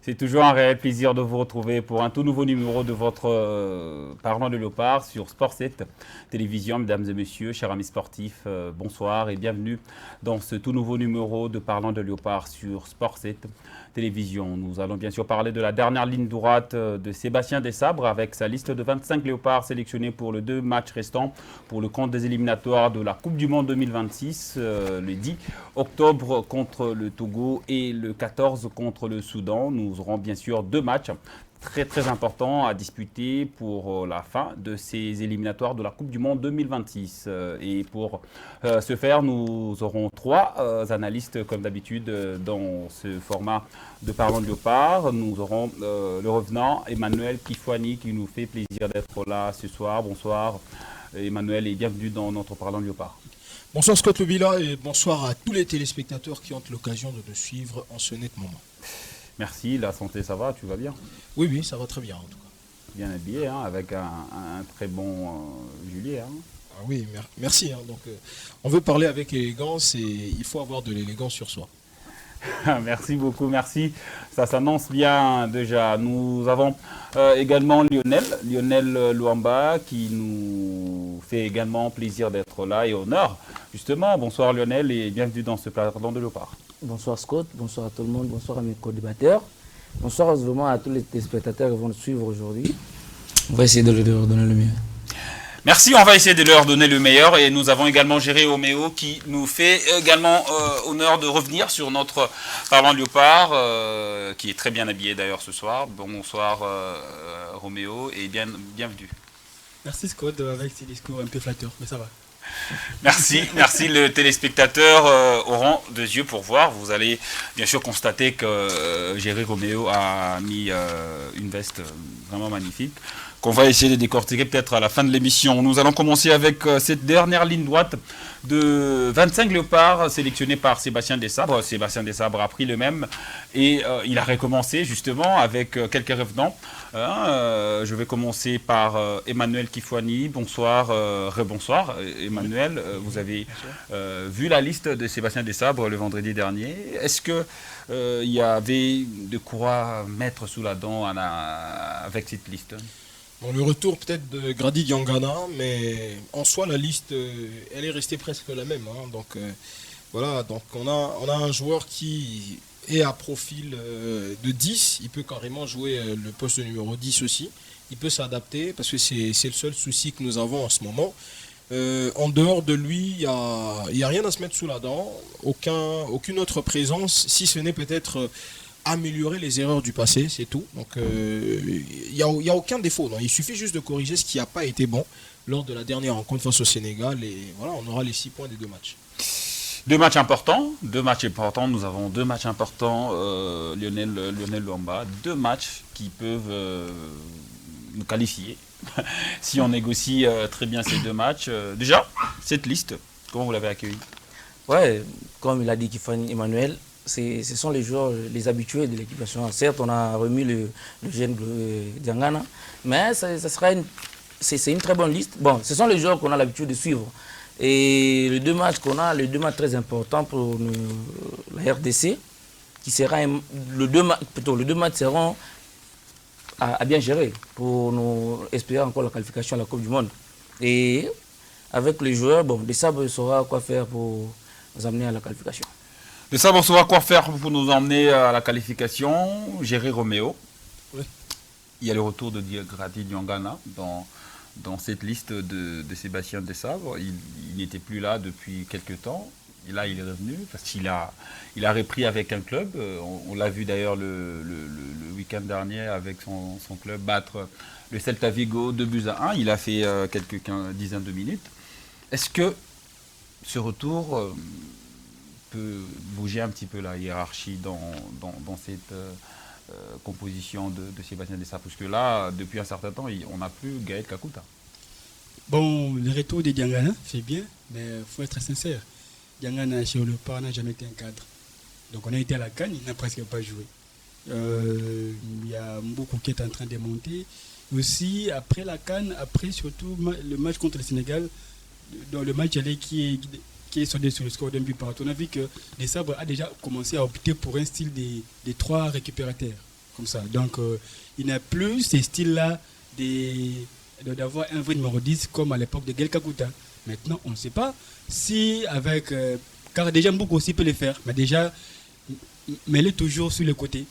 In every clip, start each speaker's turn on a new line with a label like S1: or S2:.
S1: C'est toujours un réel plaisir de vous retrouver pour un tout nouveau numéro de votre Parlant de Léopard sur Sport 7 Télévision. Mesdames et messieurs, chers amis sportifs, bonsoir et bienvenue dans ce tout nouveau numéro de Parlant de Léopard sur Sport 7 Télévision. Nous allons bien sûr parler de la dernière ligne droite de Sébastien Desabre avec sa liste de 25 léopards sélectionnés pour les 2 matchs restants pour le compte des éliminatoires de la Coupe du Monde 2026, le 10 octobre contre le Togo et le 14 contre le Soudan. Nous aurons bien sûr 2 matchs très importants à disputer pour la fin de ces éliminatoires de la Coupe du Monde 2026. Et pour ce faire, nous aurons 3 analystes comme d'habitude dans ce format de Parlant de Léopard. Nous aurons le revenant Emmanuel Kifwani qui nous fait plaisir d'être là ce soir. Bonsoir Emmanuel et bienvenue dans notre Parlant de Léopard.
S2: Bonsoir Scott Lubila et bonsoir à tous les téléspectateurs qui ont l'occasion de nous suivre en ce net moment.
S1: Merci, la santé ça va, tu vas bien?
S2: Oui, ça va très bien en tout cas.
S1: Bien habillé, hein, avec un très bon Juliet. Hein.
S2: Ah oui, merci. Donc, on veut parler avec élégance et il faut avoir de l'élégance sur soi.
S1: Merci beaucoup, merci. Ça s'annonce bien déjà. Nous avons également Lionel Luamba qui nous fait également plaisir d'être là et honneur. Justement, bonsoir Lionel et bienvenue dans ce Parlant de Léopard.
S3: Bonsoir Scott, bonsoir à tout le monde, bonsoir à mes co-débatteurs. Bonsoir vraiment à tous les téléspectateurs qui vont nous suivre aujourd'hui. On va essayer de leur donner le mieux.
S1: Merci, on va essayer de leur donner le meilleur et nous avons également Géré Roméo qui nous fait également honneur de revenir sur notre Parlant de Léopard qui est très bien habillé d'ailleurs ce soir. Bonsoir Roméo et bienvenue.
S4: Merci Scott avec ces discours un peu flatteurs, mais ça va.
S1: Merci. Le téléspectateur auront 2 yeux pour voir. Vous allez bien sûr constater que Géré Roméo a mis une veste vraiment magnifique qu'on va essayer de décortiquer peut-être à la fin de l'émission. Nous allons commencer avec cette dernière ligne droite de 25 léopards sélectionnés par Sébastien Desabre. Sébastien Desabre a pris le même et il a recommencé justement avec quelques revenants. Je vais commencer par Emmanuel Kifwani. Bonsoir, rebonsoir Emmanuel. Vous avez vu la liste de Sébastien Desabre le vendredi dernier. Est-ce que il y avait de quoi mettre sous la dent avec cette liste?
S2: Bon, le retour peut-être de Grady Diangana, mais en soi la liste elle est restée presque la même. Donc voilà, donc on a un joueur qui est à profil de 10, il peut carrément jouer le poste numéro 10 aussi. Il peut s'adapter parce que c'est le seul souci que nous avons en ce moment. En dehors de lui, il y a rien à se mettre sous la dent, aucune autre présence, si ce n'est peut-être améliorer les erreurs du passé, c'est tout. Donc il y a aucun défaut. Non. Il suffit juste de corriger ce qui n'a pas été bon lors de la dernière rencontre face au Sénégal et voilà, on aura les 6 points des 2 matchs.
S1: 2 matchs importants. Nous avons 2 matchs importants, Lionel Luamba. 2 matchs qui peuvent nous qualifier si on négocie très bien ces 2 matchs. Déjà, cette liste, comment vous l'avez accueillie?
S3: Ouais, comme il a dit Kifwani Emmanuel, ce sont les joueurs, les habitués de l'équipe nationale. Certes, on a remis le jeune Diangana, mais c'est une très bonne liste. Bon, ce sont les joueurs qu'on a l'habitude de suivre. Et les 2 matchs qu'on a, les 2 matchs très importants pour la RDC, qui sera les 2 matchs seront à bien gérer pour nous espérer encore la qualification à la Coupe du Monde. Et avec les joueurs, Desabre saura quoi faire pour nous amener à la qualification.
S1: Desabre saura quoi faire pour nous emmener à la qualification. Géré Roméo.
S2: Oui.
S1: Il y a le retour de Grady Diangana dans cette liste de Sébastien Desabre. Il n'était plus là depuis quelques temps. Et là, il est revenu parce qu'il a repris avec un club. On l'a vu d'ailleurs le week-end dernier avec son club battre le Celta Vigo 2-1. Il a fait quelques dizaines de minutes. Est-ce que ce retour peut bouger un petit peu la hiérarchie dans cette composition de Sébastien Desabre? Parce que là, depuis un certain temps, on n'a plus Gaël Kakuta.
S4: Bon, le retour de Diangana, c'est bien, mais il faut être sincère. Diangana, chez Léopard, n'a jamais été un cadre. Donc on a été à la CAN, il n'a presque pas joué. Il y a beaucoup qui est en train de monter. Aussi, après la CAN, après surtout le match contre le Sénégal, dans le match aller qui est sondé sur le score d'un but partout, on a vu que Desabre a déjà commencé à opter pour un style des 3 récupérateurs. comme ça. Donc, il n'a plus ces styles-là d'avoir un vrai numéro 10 comme à l'époque de Gaël Kakuta. Maintenant, on ne sait pas si avec... car déjà, Mbouko aussi peut le faire, mais déjà, mais il est toujours sur le côté.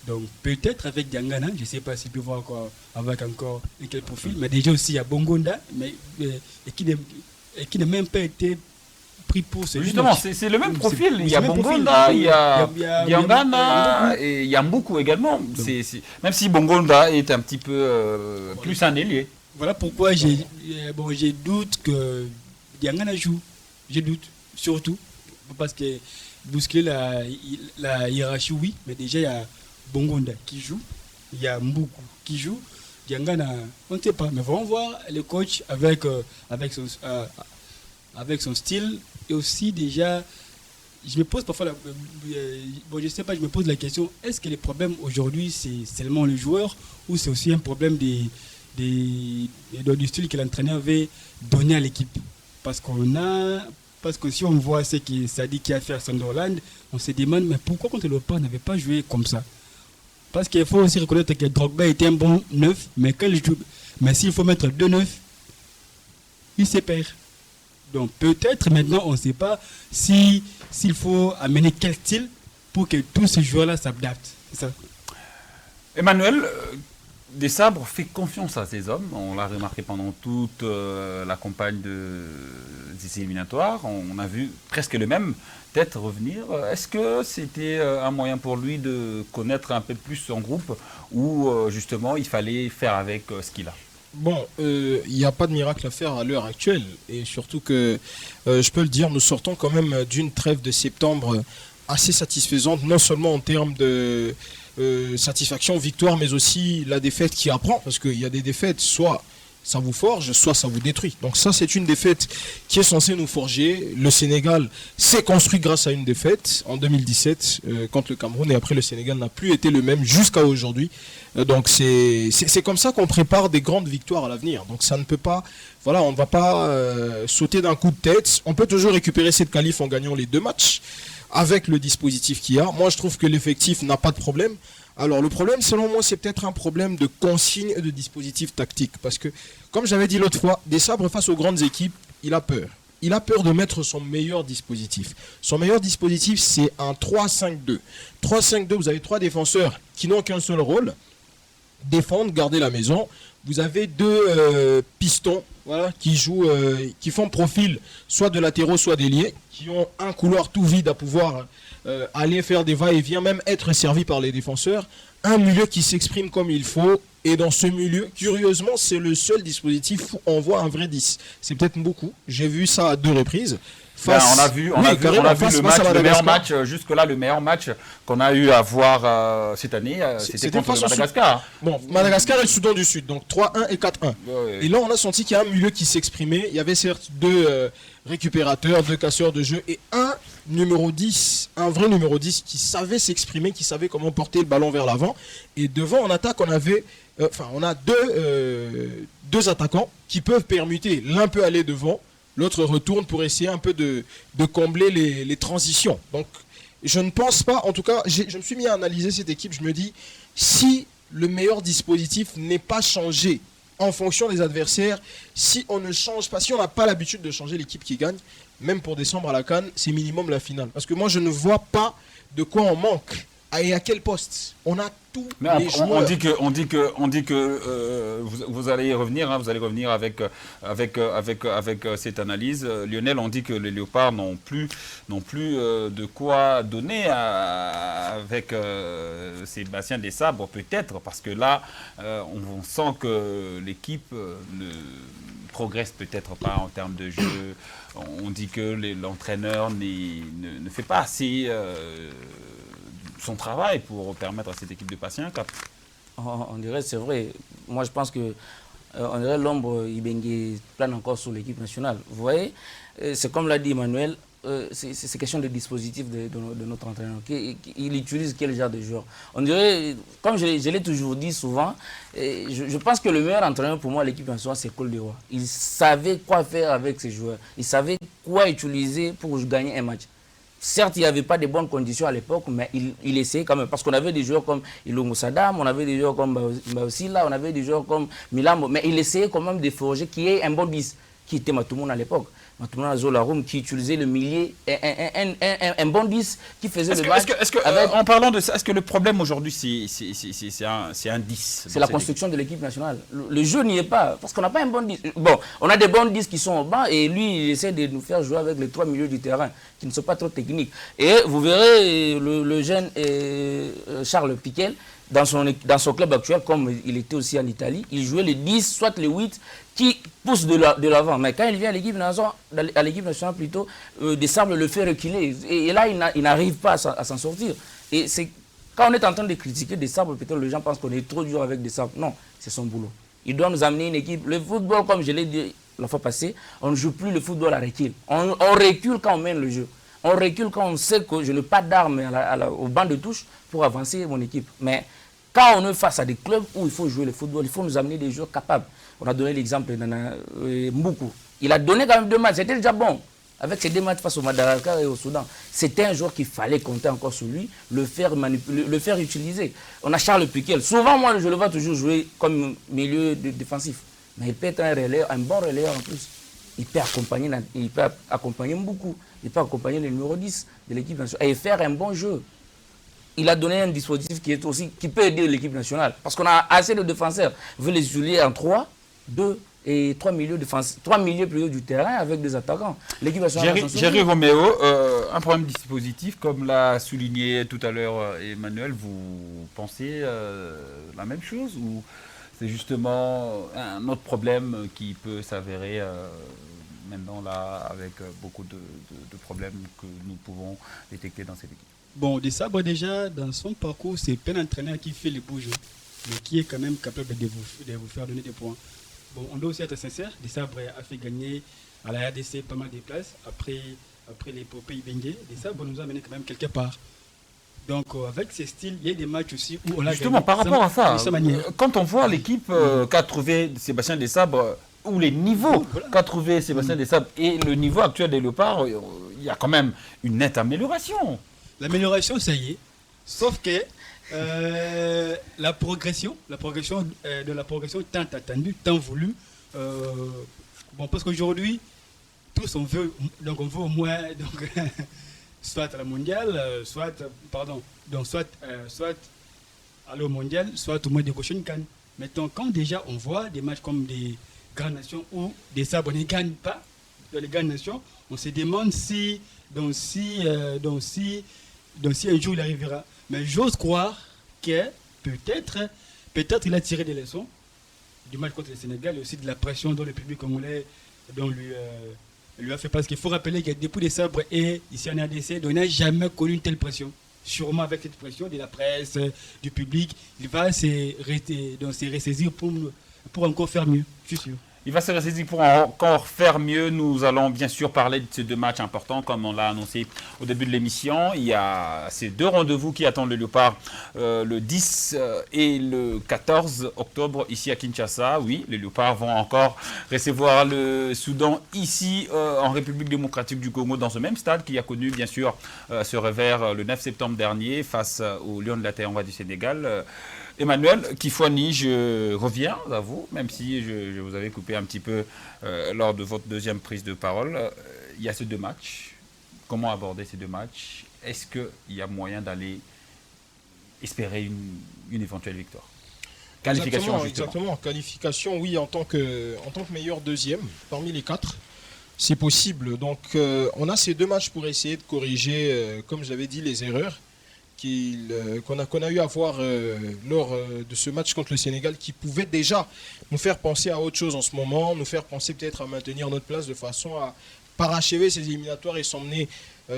S4: Donc, peut-être avec Diangana, je ne sais pas s'il peut voir quoi, avec encore quel profil, mais déjà aussi, il y a Bongonda, et qui n'a même pas été pris pour ce
S1: Justement, c'est le même profil. Il y a Bongonda, il y a Diangana et il y a Mbouko également. Même si Bongonda est un petit peu plus un ailier.
S4: Voilà pourquoi j'ai doute que Diangana joue. J'ai doute, surtout. Parce que bousculer la hiérarchie, oui, mais déjà il y a Bongonda qui joue, il y a Mbouko qui joue, Diangana, on ne sait pas, mais on voir le coach avec son style. Et aussi déjà, je me pose parfois, je sais pas, je me pose la question, est-ce que le problème aujourd'hui c'est seulement le joueur ou c'est aussi un problème du style que l'entraîneur avait donné à l'équipe? Parce que si on voit ce que Sadi a fait à Sunderland, on se demande mais pourquoi contre le Léopard n'avait pas joué comme ça? Parce qu'il faut aussi reconnaître que Drogba était un bon neuf, mais s'il faut mettre deux neufs, il se perd. Donc peut-être maintenant on ne sait pas s'il faut amener quel style pour que tous ces joueurs-là s'adaptent. C'est ça.
S1: Emmanuel, Desabre fait confiance à ces hommes. On l'a remarqué pendant toute la campagne des éliminatoires. On a vu presque le même tête revenir. Est-ce que c'était un moyen pour lui de connaître un peu plus son groupe ou justement il fallait faire avec ce qu'il a?
S2: Bon, il n'y a pas de miracle à faire à l'heure actuelle. Et surtout que, je peux le dire, nous sortons quand même d'une trêve de septembre assez satisfaisante, non seulement en termes de satisfaction, victoire, mais aussi la défaite qui apprend. Parce qu'il y a des défaites, soit ça vous forge, soit ça vous détruit. Donc ça, c'est une défaite qui est censée nous forger. Le Sénégal s'est construit grâce à une défaite en 2017 contre le Cameroun. Et après, le Sénégal n'a plus été le même jusqu'à aujourd'hui. Donc c'est comme ça qu'on prépare des grandes victoires à l'avenir. Donc ça ne peut pas... Voilà, on ne va pas sauter d'un coup de tête. On peut toujours récupérer cette qualif en gagnant les 2 matchs avec le dispositif qu'il y a. Moi, je trouve que l'effectif n'a pas de problème. Alors, le problème, selon moi, c'est peut-être un problème de consigne et de dispositif tactique. Parce que, comme j'avais dit l'autre fois, Desabre, face aux grandes équipes, il a peur. Il a peur de mettre son meilleur dispositif. Son meilleur dispositif, c'est un 3-5-2. 3-5-2, vous avez 3 défenseurs qui n'ont qu'un seul rôle. Défendre, garder la maison. Vous avez 2 pistons, voilà, qui jouent, qui font profil soit de latéraux, soit d'ailiers, qui ont un couloir tout vide à pouvoir aller faire des va-et-vient, même être servi par les défenseurs. Un milieu qui s'exprime comme il faut. Et dans ce milieu, curieusement, c'est le seul dispositif où on voit un vrai 10. C'est peut-être beaucoup. J'ai vu ça à 2 reprises.
S1: On a vu le meilleur match, jusque-là, le meilleur match qu'on a eu à voir cette année, c'était contre Madagascar.
S2: Bon, Madagascar et le Soudan du Sud, donc 3-1 et 4-1. Ouais. Et là, on a senti qu'il y a un milieu qui s'exprimait. Il y avait certes 2 récupérateurs, 2 casseurs de jeu et un numéro 10, un vrai numéro 10 qui savait s'exprimer, qui savait comment porter le ballon vers l'avant. Et devant, en attaque, on a 2 attaquants qui peuvent permuter. L'un peut aller devant, l'autre retourne pour essayer un peu de combler les transitions. Donc, je ne pense pas, en tout cas, je me suis mis à analyser cette équipe, je me dis, si le meilleur dispositif n'est pas changé en fonction des adversaires, si on ne change pas, si on n'a pas l'habitude de changer l'équipe qui gagne, même pour descendre à la CAN, c'est minimum la finale. Parce que moi, je ne vois pas de quoi on manque. Et à quel poste? On a tous les joueurs.
S1: On dit que vous allez y revenir, hein, vous allez revenir avec cette analyse. Lionel, on dit que les Léopards n'ont plus de quoi donner avec Sébastien Desabre, peut-être, parce que là, on sent que l'équipe ne progresse peut-être pas en termes de jeu. On dit que l'entraîneur ne fait pas assez son travail pour permettre à cette équipe de passer un cap.
S3: On dirait, c'est vrai. Moi, je pense que on dirait l'ombre Ibenge plane encore sur l'équipe nationale. Vous voyez, c'est comme l'a dit Emmanuel, c'est question de dispositif de notre entraîneur. Il utilise quel genre de joueur? On dirait, comme je l'ai toujours dit souvent, je pense que le meilleur entraîneur pour moi, l'équipe nationale, c'est Koldewa. Il savait quoi faire avec ses joueurs. Il savait quoi utiliser pour gagner un match. Certes, il n'y avait pas de bonnes conditions à l'époque, mais il essayait quand même. Parce qu'on avait des joueurs comme Ilungu Sadam, on avait des joueurs comme Baosila, on avait des joueurs comme Milambo. Mais il essayait quand même de forger qui est un bon 10, qui était Matoumoun à l'époque. Matoumoun Zolaroum, qui utilisait le milieu, un bon 10, qui faisait le match.
S1: En parlant de ça, est-ce que le problème aujourd'hui, c'est un 10?
S3: C'est la construction de l'équipe nationale. Le jeu n'y est pas, parce qu'on n'a pas un bon 10. Bon, on a des bons 10 qui sont au banc, et lui, il essaie de nous faire jouer avec les 3 milieux du terrain, qui ne sont pas trop techniques. Et vous verrez le jeune Charles Piquel, dans son club actuel, comme il était aussi en Italie, il jouait les 10, soit les 8, qui poussent de l'avant. Mais quand il vient à l'équipe nationale, plutôt, Desabre le fait reculer. Et là, il n'arrive pas à s'en sortir. Et c'est quand on est en train de critiquer Desabre, peut-être les gens pensent qu'on est trop dur avec Desabre. Non, c'est son boulot. Il doit nous amener une équipe. Le football, comme je l'ai dit la fois passée, on ne joue plus le football à recul. On recule quand on mène le jeu. On recule quand on sait que je n'ai pas d'armes au banc de touche pour avancer mon équipe. Mais quand on est face à des clubs où il faut jouer le football, il faut nous amener des joueurs capables. On a donné l'exemple de Mboukou. Il a donné quand même 2 matchs, c'était déjà bon. Avec ces 2 matchs face au Madagascar et au Soudan, c'était un joueur qu'il fallait compter encore sur lui, le faire utiliser. On a Charles Piquel. Souvent, moi, je le vois toujours jouer comme milieu défensif. Mais il peut être un bon relayeur en plus. Il peut accompagner Mboukou. Il peut accompagner le numéro 10 de l'équipe nationale et faire un bon jeu. Il a donné un dispositif qui peut aider l'équipe nationale. Parce qu'on a assez de défenseurs. Vous veut les utiliser en 3, 2 et 3 milieux plus du terrain avec des attaquants. L'équipe nationale.
S1: Jerry Roméo, un problème dispositif, comme l'a souligné tout à l'heure Emmanuel, vous pensez la même chose ou c'est justement un autre problème qui peut s'avérer maintenant là avec beaucoup de problèmes que nous pouvons détecter dans cette équipe?
S4: Bon, Desabre déjà, dans son parcours, c'est pas un entraîneur qui fait les beaux jeux, mais qui est quand même capable de vous faire donner des points. Bon, on doit aussi être sincère, Desabre a fait gagner à la RDC pas mal de places. Après l'épopée Ibenge, Desabre nous a amené quand même quelque part. Donc, avec ces styles, il y a des matchs aussi où on a
S1: justement, par rapport à ça, quand on voit l'équipe qu'a trouvé Sébastien Desabre, ou les niveaux qu'a trouvé Sébastien Desabre et le niveau actuel des Léopards, il y a quand même une nette amélioration.
S4: L'amélioration, ça y est. Sauf que la progression tant attendue, tant voulue. Bon, parce qu'aujourd'hui, tous on veut au moins soit à la mondiale, soit aller au mondial, soit au moins des prochaines cannes. Maintenant, quand déjà on voit des matchs comme des grandes nations où des sabres ne gagnent pas dans les grandes nations, on se demande si un jour il arrivera. Mais j'ose croire que peut-être il a tiré des leçons du match contre le Sénégal et aussi de la pression dont le public congolais lui a fait. Parce qu'il faut rappeler que depuis les sabres et ici en RDC, on n'a jamais connu une telle pression. Sûrement avec cette pression de la presse, du public, il va se ressaisir pour encore faire mieux, je suis sûr.
S1: Il va se ressaisir pour encore faire mieux. Nous allons bien sûr parler de ces 2 matchs importants, comme on l'a annoncé au début de l'émission. Il y a ces 2 rendez-vous qui attendent le Léopard le 10 et le 14 octobre ici à Kinshasa. Oui, les Léopards vont encore recevoir le Soudan ici en République démocratique du Congo, dans ce même stade qui a connu bien sûr ce revers le 9 septembre dernier face au Lion de la Teranga du Sénégal. Emmanuel Kifwani, je reviens à vous, même si je vous avais coupé un petit peu lors de votre deuxième prise de parole. Il y a ces 2 matchs. Comment aborder ces 2 matchs? Est-ce qu'il y a moyen d'aller espérer une éventuelle victoire? Qualification,
S2: exactement. Qualification, oui, en tant que meilleur deuxième parmi les 4. C'est possible. Donc, on a ces 2 matchs pour essayer de corriger, comme je l'avais dit, les erreurs qu'on a eu à voir lors de ce match contre le Sénégal, qui pouvait déjà nous faire penser à autre chose en ce moment, nous faire penser peut-être à maintenir notre place de façon à parachever ces éliminatoires et s'emmener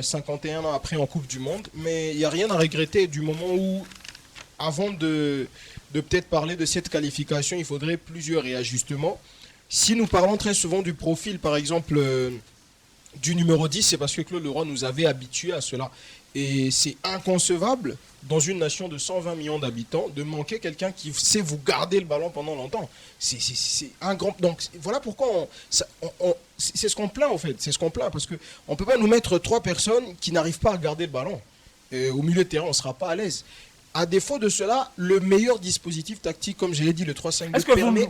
S2: 51 ans après en Coupe du Monde. Mais il n'y a rien à regretter du moment où, avant de peut-être parler de cette qualification, il faudrait plusieurs réajustements. Si nous parlons très souvent du profil, par exemple, du numéro 10, c'est parce que Claude Leroy nous avait habitués à cela. Et c'est inconcevable, dans une nation de 120 millions d'habitants, de manquer quelqu'un qui sait vous garder le ballon pendant longtemps. C'est un grand... Donc voilà pourquoi c'est ce qu'on plaint en fait. C'est ce qu'on plaint parce qu'on ne peut pas nous mettre 3 personnes qui n'arrivent pas à garder le ballon. Au milieu de terrain, on ne sera pas à l'aise. À défaut de cela, le meilleur dispositif tactique, comme je l'ai dit, le 3-5-2, permet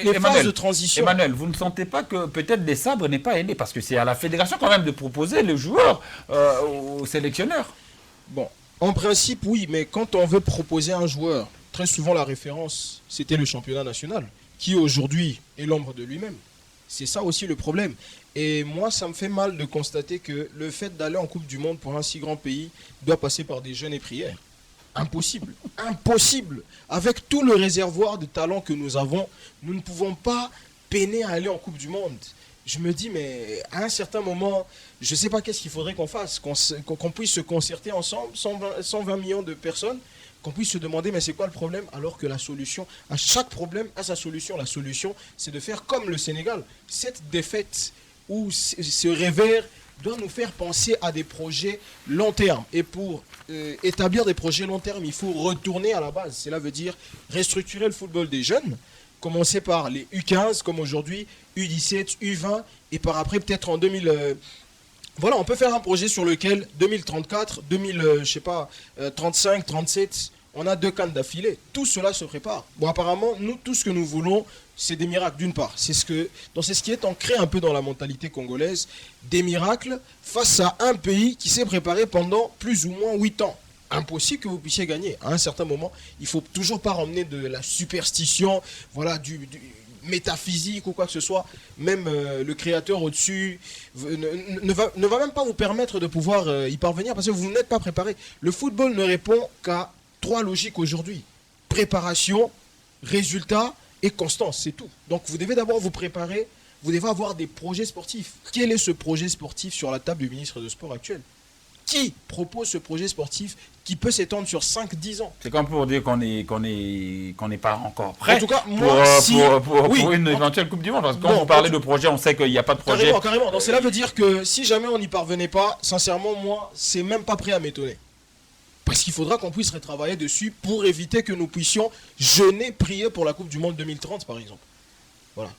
S2: les phases de transition.
S1: Emmanuel, vous ne sentez pas que peut-être les sabres n'est pas aidé parce que c'est à la fédération quand même de proposer le joueur au sélectionneur.
S2: Bon, en principe, oui, mais quand on veut proposer un joueur, très souvent la référence, c'était le championnat national, qui aujourd'hui est l'ombre de lui-même. C'est ça aussi le problème. Et moi, ça me fait mal de constater que le fait d'aller en Coupe du Monde pour un si grand pays doit passer par des jeûnes et prières. Impossible, impossible. Avec tout le réservoir de talent que nous avons, nous ne pouvons pas peiner à aller en Coupe du Monde. Je me dis, mais à un certain moment, je ne sais pas qu'est-ce qu'il faudrait qu'on fasse, qu'on puisse se concerter ensemble, 120 millions de personnes, qu'on puisse se demander, mais c'est quoi le problème? Alors que la solution, à chaque problème a sa solution. La solution, c'est de faire comme le Sénégal. Cette défaite ou ce revers doit nous faire penser à des projets long terme. Et pour établir des projets long terme, il faut retourner à la base. Cela veut dire restructurer le football des jeunes, commencer par les U15 comme aujourd'hui, U17, U20, et par après peut-être en 2000... voilà, on peut faire un projet sur lequel 2034, 35, 37, on a 2 cannes d'affilée. Tout cela se prépare. Bon, apparemment, nous, tout ce que nous voulons, c'est des miracles d'une part. C'est ce qui est ancré un peu dans la mentalité congolaise, des miracles face à un pays qui s'est préparé pendant plus ou moins 8 ans. Impossible que vous puissiez gagner. À un certain moment, il ne faut toujours pas ramener de la superstition, voilà, du métaphysique ou quoi que ce soit. Même le créateur au-dessus ne va même pas vous permettre de pouvoir y parvenir parce que vous n'êtes pas préparé. Le football ne répond qu'à 3 logiques aujourd'hui. Préparation, résultat et constance, c'est tout. Donc vous devez d'abord vous préparer, vous devez avoir des projets sportifs. Quel est ce projet sportif sur la table du ministre de Sport actuel? Qui propose ce projet sportif qui peut s'étendre sur 5-10 ans?
S1: C'est comme pour dire qu'on n'est pas encore prêt
S2: en tout cas, moi,
S1: pour une éventuelle Coupe du Monde. Parce que quand vous parlez de projet, on sait qu'il n'y a pas de projet.
S2: Carrément. Donc cela veut dire que si jamais on n'y parvenait pas, sincèrement, moi, c'est même pas prêt à m'étonner. Parce qu'il faudra qu'on puisse retravailler dessus pour éviter que nous puissions jeûner, prier pour la Coupe du Monde 2030, par exemple. Voilà.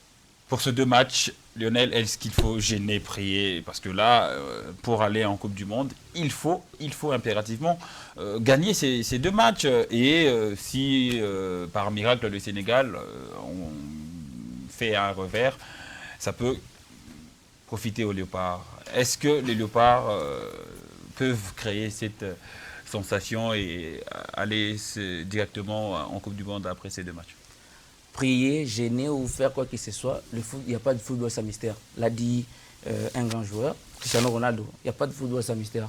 S1: Pour ces 2 matchs, Lionel, est-ce qu'il faut gêner, prier? Parce que là, pour aller en Coupe du Monde, il faut impérativement gagner ces 2 matchs. Et si, par miracle, le Sénégal on fait un revers, ça peut profiter aux Léopards. Est-ce que les Léopards peuvent créer cette sensation et aller directement en Coupe du Monde après ces 2 matchs?
S3: Prier, gêner ou faire quoi que ce soit, il n'y a pas de football sans mystère. L'a dit un grand joueur, Cristiano Ronaldo. Il n'y a pas de football sans mystère.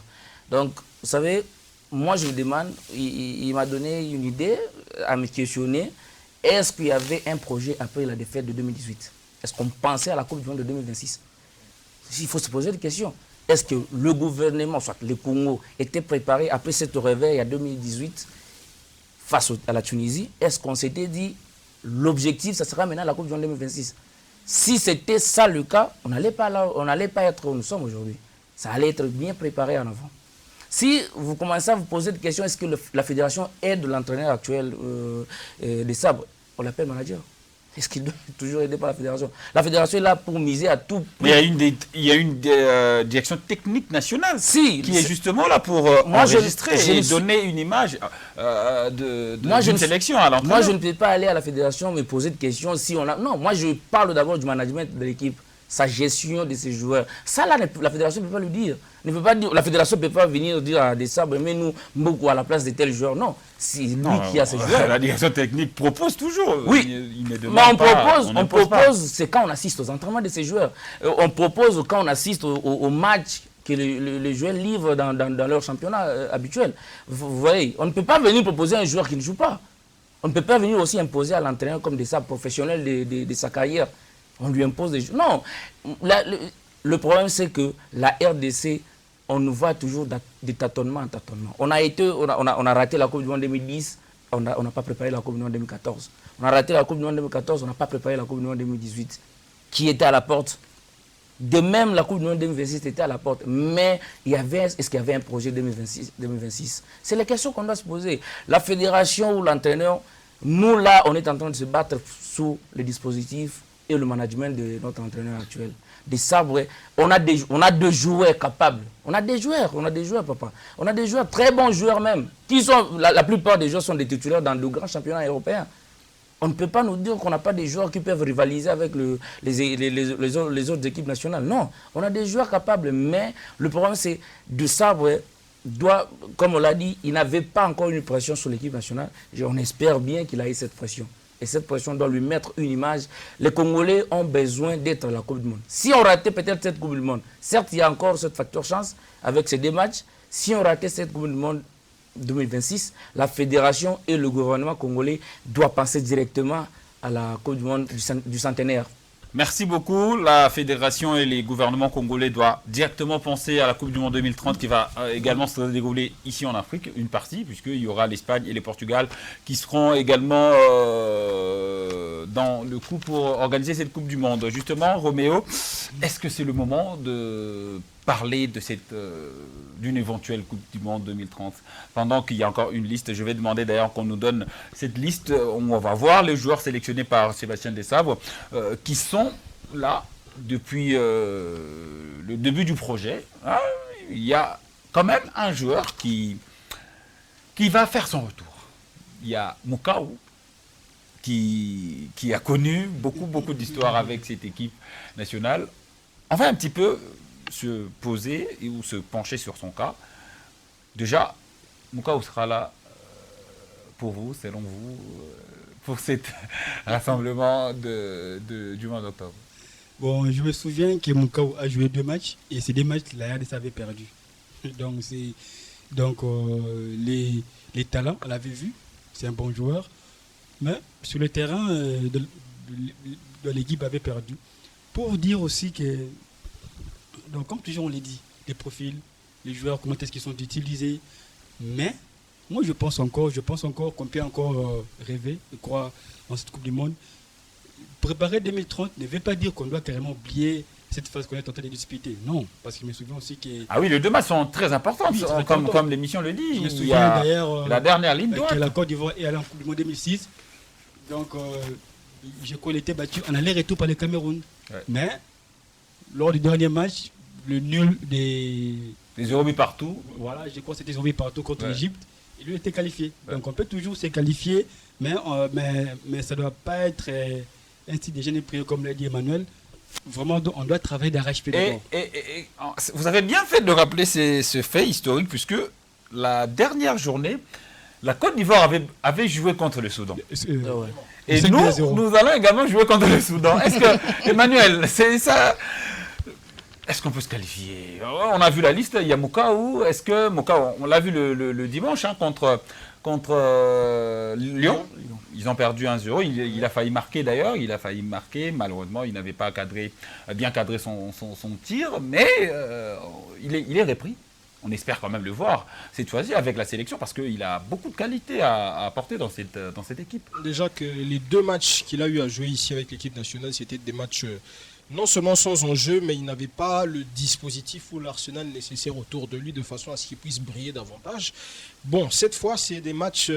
S3: Donc, vous savez, moi je me demande, il m'a donné une idée à me questionner. Est-ce qu'il y avait un projet après la défaite de 2018? Est-ce qu'on pensait à la Coupe du Monde de 2026? Il faut se poser des questions. Est-ce que le gouvernement, soit le Congo, était préparé après cette réveil à 2018 face à la Tunisie? Est-ce qu'on s'était dit l'objectif, ça sera maintenant la Coupe du Monde 2026? Si c'était ça le cas, on n'allait pas être où nous sommes aujourd'hui. Ça allait être bien préparé en avant. Si vous commencez à vous poser des questions, est-ce que la fédération aide l'entraîneur actuel des sabres? On l'appelle manager. Est-ce qu'il doit toujours aider par la fédération? La fédération est là pour miser à tout prix.
S1: Mais il y a une direction technique nationale qui est justement là pour enregistrer et donner une image d'une sélection à l'entraîneur.
S3: Moi, je ne peux pas aller à la fédération me poser des questions si on a... Non, moi, je parle d'abord du management de l'équipe, sa gestion de ses joueurs. Ça, là, la fédération ne peut pas le dire. La fédération ne peut pas venir dire à des sabres, mais nous, beaucoup à la place de tels joueurs. Non, c'est lui qui a ses joueurs.
S1: La direction technique propose toujours.
S3: Oui, mais on propose, c'est quand on assiste aux entraînements de ces joueurs. On propose quand on assiste aux matchs que les joueurs livrent dans leur championnat habituel. Vous voyez, on ne peut pas venir proposer un joueur qui ne joue pas. On ne peut pas venir aussi imposer à l'entraîneur comme des sabres professionnels de sa carrière. On lui impose des joueurs. Non, le problème c'est que la RDC, on nous voit toujours de tâtonnement en tâtonnement. On a raté la Coupe du Monde 2010, on n'a pas préparé la Coupe du Monde 2014. On a raté la Coupe du Monde 2014, on n'a pas préparé la Coupe du Monde 2018, qui était à la porte De même, la Coupe du Monde 2026 était à la porte. Mais est-ce qu'il y avait un projet 2026? C'est la question qu'on doit se poser. La fédération ou l'entraîneur, nous là, on est en train de se battre sous les dispositifs et le management de notre entraîneur actuel. Des sabres, on a deux joueurs capables. On a des joueurs, papa. On a des joueurs, très bons joueurs même. La plupart des joueurs sont des titulaires dans de grands championnats européens. On ne peut pas nous dire qu'on n'a pas des joueurs qui peuvent rivaliser avec les autres équipes nationales. Non, on a des joueurs capables, mais le problème c'est de Sabre comme on l'a dit, il n'avait pas encore une pression sur l'équipe nationale. On espère bien qu'il a eu cette pression. Et cette pression doit lui mettre une image. Les Congolais ont besoin d'être à la Coupe du Monde. Si on ratait peut-être cette Coupe du Monde, certes il y a encore ce facteur chance avec ces deux matchs. Si on ratait cette Coupe du Monde 2026, la fédération et le gouvernement congolais doivent penser directement à la Coupe du Monde du centenaire.
S1: Merci beaucoup. La fédération et les gouvernements congolais doivent directement penser à la Coupe du Monde 2030 qui va également se dérouler ici en Afrique, une partie, puisqu'il y aura l'Espagne et le Portugal qui seront également dans le coup pour organiser cette Coupe du Monde. Justement, Roméo, est-ce que c'est le moment de parler de d'une éventuelle Coupe du Monde 2030 pendant qu'il y a encore une liste? Je vais demander d'ailleurs qu'on nous donne cette liste où on va voir les joueurs sélectionnés par Sébastien Desabre qui sont là depuis le début du projet. Ah, il y a quand même un joueur qui va faire son retour. Il y a Moukaou qui a connu beaucoup d'histoires avec cette équipe nationale. On va un petit peu se poser ou se pencher sur son cas. Déjà, Moukaou sera là pour vous, selon vous, pour cet rassemblement du mois d'octobre.
S4: Bon, je me souviens que Moukaou a joué 2 matchs et ces 2 matchs, la RDC avait perdu. Donc, les talents, on l'avait vu, c'est un bon joueur, mais sur le terrain, de l'équipe avait perdu. Pour dire aussi que, donc comme toujours on l'a dit, les profils, les joueurs, comment est-ce qu'ils sont utilisés, mais moi je pense encore qu'on peut encore rêver et croire en cette Coupe du Monde. Préparer 2030 ne veut pas dire qu'on doit carrément oublier cette phase qu'on est en train de disputer. Non, parce que je me souviens aussi que...
S1: Ah oui, les 2 matchs sont très importants, oui, comme l'émission le dit.
S4: Je me souviens d'ailleurs
S1: la dernière ligne droite.
S4: Que la Côte d'Ivoire est allée en Coupe du Monde 2006. Donc, je crois qu'il était battu en aller-retour par le Cameroun. Ouais. Mais, lors du dernier match, le nul des
S1: 0 buts partout.
S4: Voilà, je crois que c'était 0 buts partout contre l'Égypte. Il lui était qualifié. Ouais. Donc, on peut toujours se qualifier, mais ça ne doit pas être un style de génie prié, comme l'a dit Emmanuel. Vraiment, on doit travailler d'arrache-pied.
S1: Et vous avez bien fait de rappeler ce fait historique, puisque la dernière journée, la Côte d'Ivoire avait joué contre le Soudan. Et nous allons également jouer contre le Soudan. Est-ce que, Emmanuel, c'est ça? Est-ce qu'on peut se qualifier? On a vu la liste, il y a Moukaou. Est-ce que Moukaou, on l'a vu le dimanche contre Lyon. Ils ont perdu 1-0. Il a failli marquer d'ailleurs. Malheureusement, il n'avait pas bien cadré son tir. Mais il est repris. On espère quand même le voir cette fois-ci avec la sélection parce qu'il a beaucoup de qualité à apporter dans cette équipe.
S2: Déjà que les 2 matchs qu'il a eu à jouer ici avec l'équipe nationale, c'était des matchs non seulement sans enjeu, mais il n'avait pas le dispositif ou l'arsenal nécessaire autour de lui de façon à ce qu'il puisse briller davantage. Bon, cette fois, c'est des matchs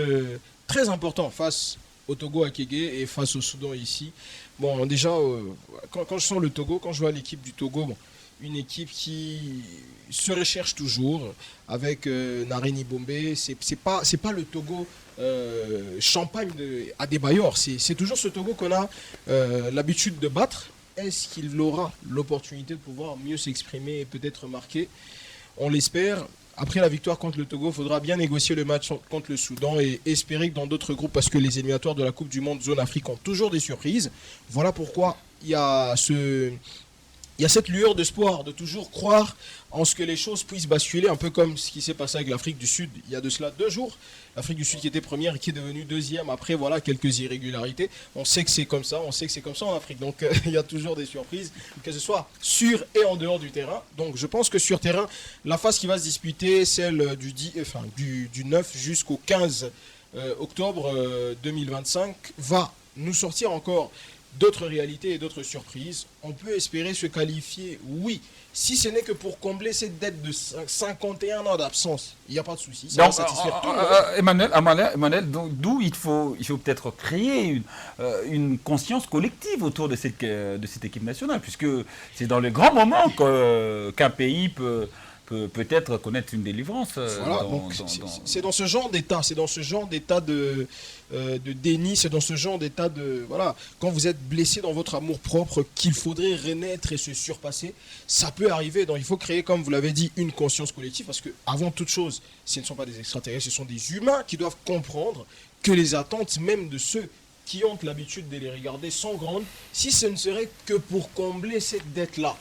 S2: très importants face au Togo à Kégué et face au Soudan ici. Bon, déjà, quand je sens le Togo, quand je vois l'équipe du Togo, bon, une équipe qui se recherche toujours avec Nareni Bombé. C'est pas le Togo champagne à Adebayor. C'est toujours ce Togo qu'on a l'habitude de battre. Est-ce qu'il aura l'opportunité de pouvoir mieux s'exprimer et peut-être marquer? On l'espère. Après la victoire contre le Togo, il faudra bien négocier le match contre le Soudan et espérer que dans d'autres groupes, parce que les éliminatoires de la Coupe du Monde Zone Afrique ont toujours des surprises. Voilà pourquoi il y a cette lueur d'espoir, de toujours croire en ce que les choses puissent basculer, un peu comme ce qui s'est passé avec l'Afrique du Sud il y a de cela 2 jours. L'Afrique du Sud qui était première et qui est devenue 2e après, voilà, quelques irrégularités. On sait que c'est comme ça, en Afrique. Donc il y a toujours des surprises, que ce soit sur et en dehors du terrain. Donc je pense que sur terrain, la phase qui va se disputer, celle du 9 jusqu'au 15 octobre 2025, va nous sortir encore d'autres réalités et d'autres surprises. On peut espérer se qualifier, oui. Si ce n'est que pour combler cette dette de 51 ans d'absence, il n'y a pas de souci. Ça va satisfaire tout le monde.
S1: Emmanuel, d'où il faut peut-être créer une conscience collective autour de cette équipe nationale, puisque c'est dans les grands moments qu'un pays peut-être connaître une délivrance.
S2: Voilà, c'est dans ce genre d'état, de déni, c'est dans ce genre d'état de... Voilà, quand vous êtes blessé dans votre amour-propre, qu'il faudrait renaître et se surpasser, ça peut arriver. Donc il faut créer, comme vous l'avez dit, une conscience collective, parce que avant toute chose, ce ne sont pas des extraterrestres, ce sont des humains qui doivent comprendre que les attentes même de ceux qui ont l'habitude de les regarder sont grandes, si ce ne serait que pour combler cette dette-là.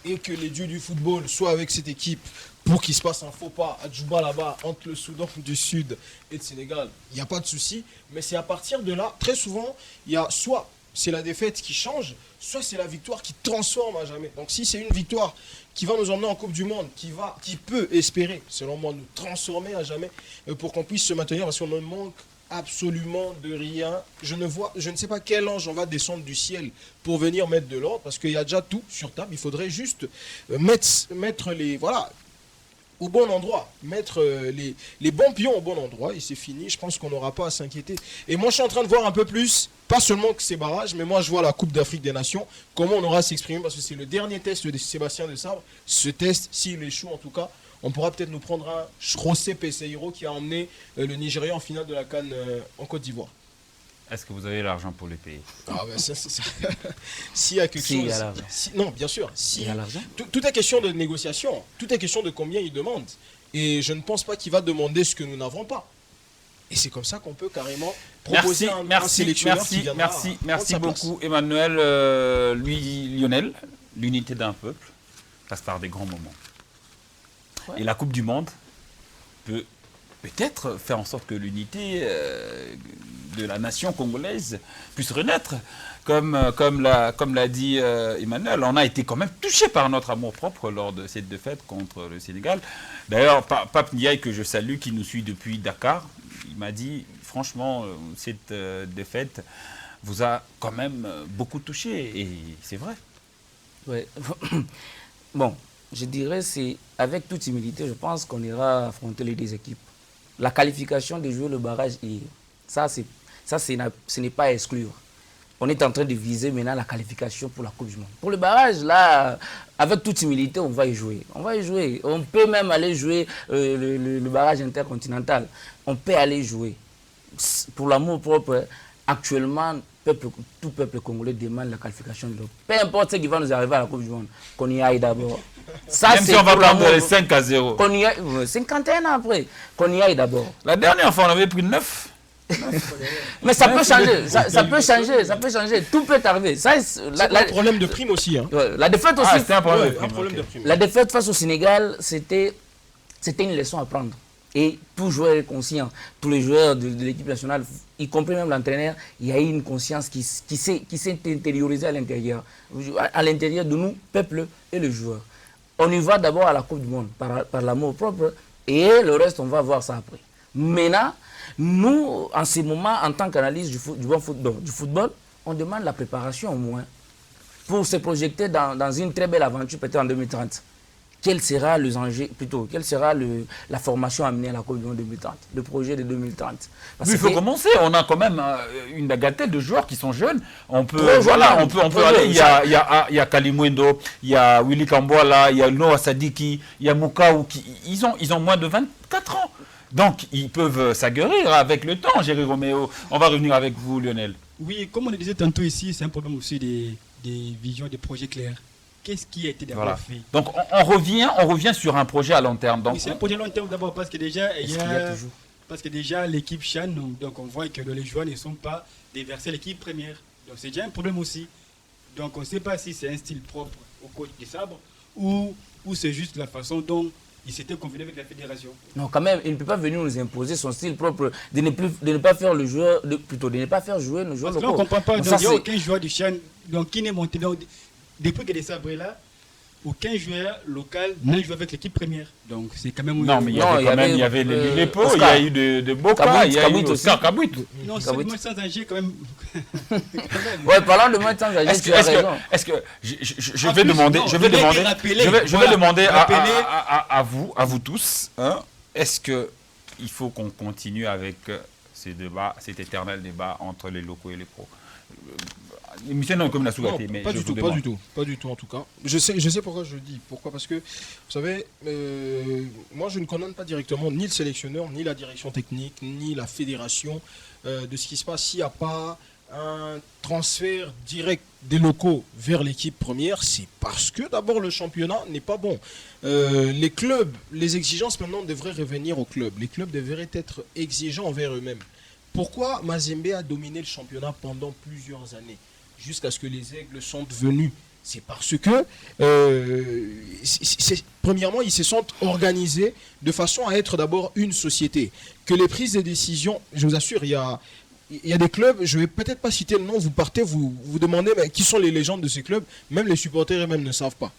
S2: Et que les dieux du football soient avec cette équipe pour qu'il se passe un faux pas à Djouba là-bas entre le Soudan du Sud et le Sénégal, il n'y a pas de souci. Mais c'est à partir de là, très souvent, il y a soit c'est la défaite qui change, soit c'est la victoire qui transforme à jamais. Donc si c'est une victoire qui va nous emmener en Coupe du Monde, qui peut espérer, selon moi, nous transformer à jamais pour qu'on puisse se maintenir, parce qu'on ne manque absolument de rien. Je ne sais pas quel ange on va descendre du ciel pour venir mettre de l'ordre, parce qu'il y a déjà tout sur table. Il faudrait juste mettre les... Voilà, au bon endroit, mettre les bons pions au bon endroit, et c'est fini. Je pense qu'on n'aura pas à s'inquiéter. Et moi, je suis en train de voir un peu plus, pas seulement que ces barrages, mais moi, je vois la Coupe d'Afrique des Nations, comment on aura à s'exprimer, parce que c'est le dernier test de Sébastien Desabre. Ce test, s'il échoue en tout cas, on pourra peut-être nous prendre un José Peseiro qui a emmené le Nigeria en finale de la CAN en Côte d'Ivoire.
S1: Est-ce que vous avez l'argent pour les payer?
S2: Ah ben ça. S'il y a quelque chose... non, bien sûr.
S3: Il y a l'argent.
S2: Tout est question de négociation. Tout est question de combien il demande. Et je ne pense pas qu'il va demander ce que nous n'avons pas. Et c'est comme ça qu'on peut carrément proposer un sélectionneur qui viendra
S1: merci beaucoup, Emmanuel. Lionel, l'unité d'un peuple passe par des grands moments. Ouais. Et la Coupe du Monde peut peut-être faire en sorte que l'unité de la nation congolaise puisse renaître. Comme l'a dit Emmanuel, on a été quand même touché par notre amour-propre lors de cette défaite contre le Sénégal. D'ailleurs, Pape Ndiaye, que je salue, qui nous suit depuis Dakar, il m'a dit, franchement, cette défaite vous a quand même beaucoup touché. Et c'est vrai.
S3: Ouais. Bon, je dirais, c'est avec toute humilité, je pense qu'on ira affronter les deux équipes. La qualification de jouer le barrage, ce n'est pas à exclure. On est en train de viser maintenant la qualification pour la Coupe du Monde. Pour le barrage, là, avec toute humilité, on va y jouer. On va y jouer. On peut même aller jouer le barrage intercontinental. On peut aller jouer. Pour l'amour propre, actuellement, tout peuple congolais demande la qualification de l'Europe. Peu importe ce qui va nous arriver à la Coupe du Monde, qu'on y aille d'abord.
S1: Ça, même si on va prendre les 5-0.
S3: Qu'on y aille, 51 ans après, qu'on y aille d'abord.
S1: La dernière fois, on avait pris 9.
S3: Mais ça peut changer, ça peut changer, tout peut arriver.
S2: C'est un problème de prime aussi. Hein.
S3: La défaite aussi.
S1: C'est un problème
S2: de prime.
S3: La défaite face au Sénégal, c'était une leçon à prendre. Et tout joueur est conscient, tous les joueurs de l'équipe nationale, y compris même l'entraîneur, il y a eu une conscience qui s'est intériorisée à l'intérieur de nous, peuple et le joueur. On y va d'abord à la Coupe du Monde, par l'amour propre, et le reste, on va voir ça après. Maintenant, nous, en ce moment, en tant qu'analyste du football, on demande la préparation au moins pour se projeter dans une très belle aventure peut-être en 2030. Quel sera quelle sera la formation amenée à la Coupe du Monde 2030, le projet de 2030?
S1: Il faut commencer, on a quand même une bagatelle de joueurs qui sont jeunes. On peut aller, il y a Kalimwendo, il y a Willy Kamboala, il y a Noah Sadiki, il y a Moukao, ils ont moins de 24 ans. Donc, ils peuvent s'aguerrir avec le temps, Géry Roméo. On va revenir avec vous, Lionel.
S4: Oui, comme on le disait tantôt ici, c'est un problème aussi des visions, des projets clairs. Qu'est-ce qui a été d'abord fait?
S1: Donc, on revient sur un projet à long terme. Donc,
S4: oui, c'est un projet à long terme d'abord parce que déjà, l'équipe Chan, donc on voit que les joueurs ne sont pas déversés à l'équipe première. Donc, c'est déjà un problème aussi. Donc, on ne sait pas si c'est un style propre au coach du Sabre ou c'est juste la façon dont il s'était convenu avec la fédération.
S3: Non, quand même, il ne peut pas venir nous imposer son style propre, de ne pas faire le joueur, de ne pas faire jouer nos joueurs locaux.
S4: On ne comprend pas, il n'y a aucun joueur du Chan qui n'est monté. Donc, depuis que les Sabres est là, aucun joueur local n'a joué avec l'équipe première. Donc c'est quand même...
S1: Non, mais il y avait les pots, il y a eu de Boca, il y a eu Oscar Kabouit.
S4: Non, c'est le match sans danger quand même.
S3: Ouais, parlant de match sans danger, tu as raison.
S1: Est-ce que je vais demander à vous tous, hein, est-ce qu'il faut qu'on continue avec ces débats, cet éternel débat entre les locaux et les pros? L'émission non comme la sous-gâté, mais
S2: pas du tout en tout cas. Je sais pourquoi je le dis. Pourquoi? Parce que, vous savez, moi je ne condamne pas directement ni le sélectionneur, ni la direction technique, ni la fédération de ce qui se passe s'il n'y a pas un transfert direct des locaux vers l'équipe première. C'est parce que d'abord le championnat n'est pas bon. Les clubs, les exigences maintenant devraient revenir aux clubs. Les clubs devraient être exigeants envers eux-mêmes. Pourquoi Mazembe a dominé le championnat pendant plusieurs années jusqu'à ce que les Aigles sont venus? C'est parce que, premièrement, ils se sont organisés de façon à être d'abord une société. Que les prises de décision, je vous assure, il y a des clubs, je ne vais peut-être pas citer le nom, vous partez, vous demandez mais qui sont les légendes de ces clubs, même les supporters eux-mêmes ne savent pas.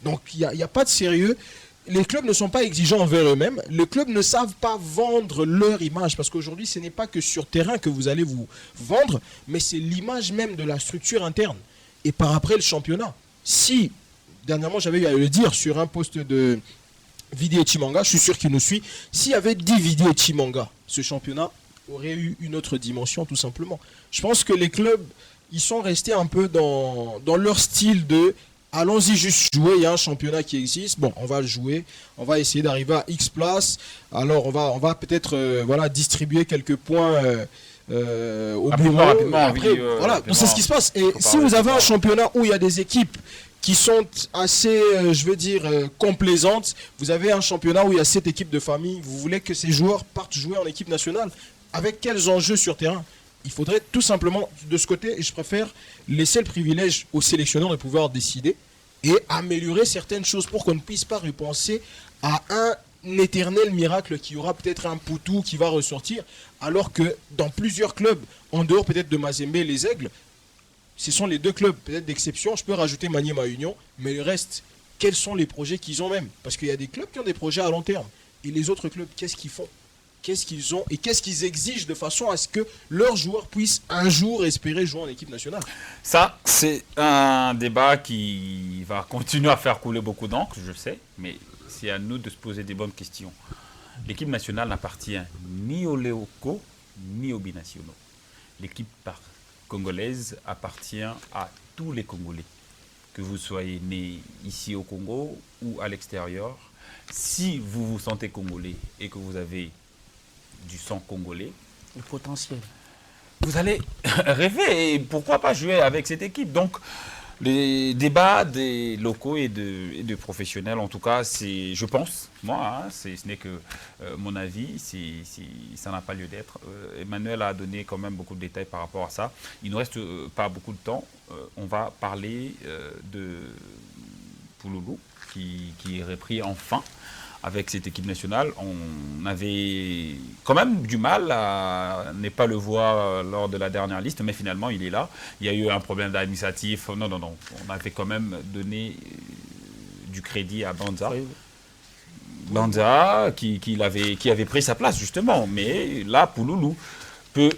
S2: Donc il n'y a pas de sérieux. Les clubs ne sont pas exigeants envers eux-mêmes. Les clubs ne savent pas vendre leur image. Parce qu'aujourd'hui, ce n'est pas que sur terrain que vous allez vous vendre, mais c'est l'image même de la structure interne. Et par après, le championnat. Si, dernièrement, j'avais eu à le dire sur un post de Vidi et Chimanga, je suis sûr qu'il nous suit, s'il y avait 10 Vidi et Chimanga, ce championnat aurait eu une autre dimension, tout simplement. Je pense que les clubs, ils sont restés un peu dans leur style de... Allons-y juste jouer, il y a un championnat qui existe, bon on va le jouer, on va essayer d'arriver à X place, alors on va peut-être distribuer quelques points au bureau, c'est ce qui se passe. Et si vous avez un championnat où il y a des équipes qui sont assez, complaisantes, vous avez un championnat où il y a 7 équipes de famille, vous voulez que ces joueurs partent jouer en équipe nationale, avec quels enjeux sur terrain? Il faudrait tout simplement, de ce côté, et je préfère laisser le privilège aux sélectionneurs de pouvoir décider et améliorer certaines choses pour qu'on ne puisse pas repenser à un éternel miracle qui aura peut-être un Poutou qui va ressortir, alors que dans plusieurs clubs, en dehors peut-être de Mazembe et les Aigles, ce sont les deux clubs peut-être d'exception. Je peux rajouter Maniema Union, mais le reste, quels sont les projets qu'ils ont même? Parce qu'il y a des clubs qui ont des projets à long terme. Et les autres clubs, qu'est-ce qu'ils font? Qu'est-ce qu'ils ont et qu'est-ce qu'ils exigent de façon à ce que leurs joueurs puissent un jour espérer jouer en équipe nationale?
S1: Ça, c'est un débat qui va continuer à faire couler beaucoup d'encre, je sais, mais c'est à nous de se poser des bonnes questions. L'équipe nationale n'appartient ni aux locaux, ni aux binationaux. L'équipe congolaise appartient à tous les Congolais. Que vous soyez né ici au Congo ou à l'extérieur, si vous vous sentez congolais et que vous avez du sang congolais,
S3: le potentiel,
S1: vous allez rêver et pourquoi pas jouer avec cette équipe. Donc les débats des locaux et de professionnels, en tout cas, c'est, je pense, moi, hein, ce n'est que mon avis, ça n'a pas lieu d'être. Emmanuel a donné quand même beaucoup de détails par rapport à ça. Il ne nous reste pas beaucoup de temps. On va parler de Pouloulou qui est repris enfin avec cette équipe nationale. On avait quand même du mal à ne pas le voir lors de la dernière liste, mais finalement il est là. Il y a eu un problème administratif. Non. On avait quand même donné du crédit à Banza. Oui. Banza qui avait pris sa place justement. Mais là, Pouloulou peut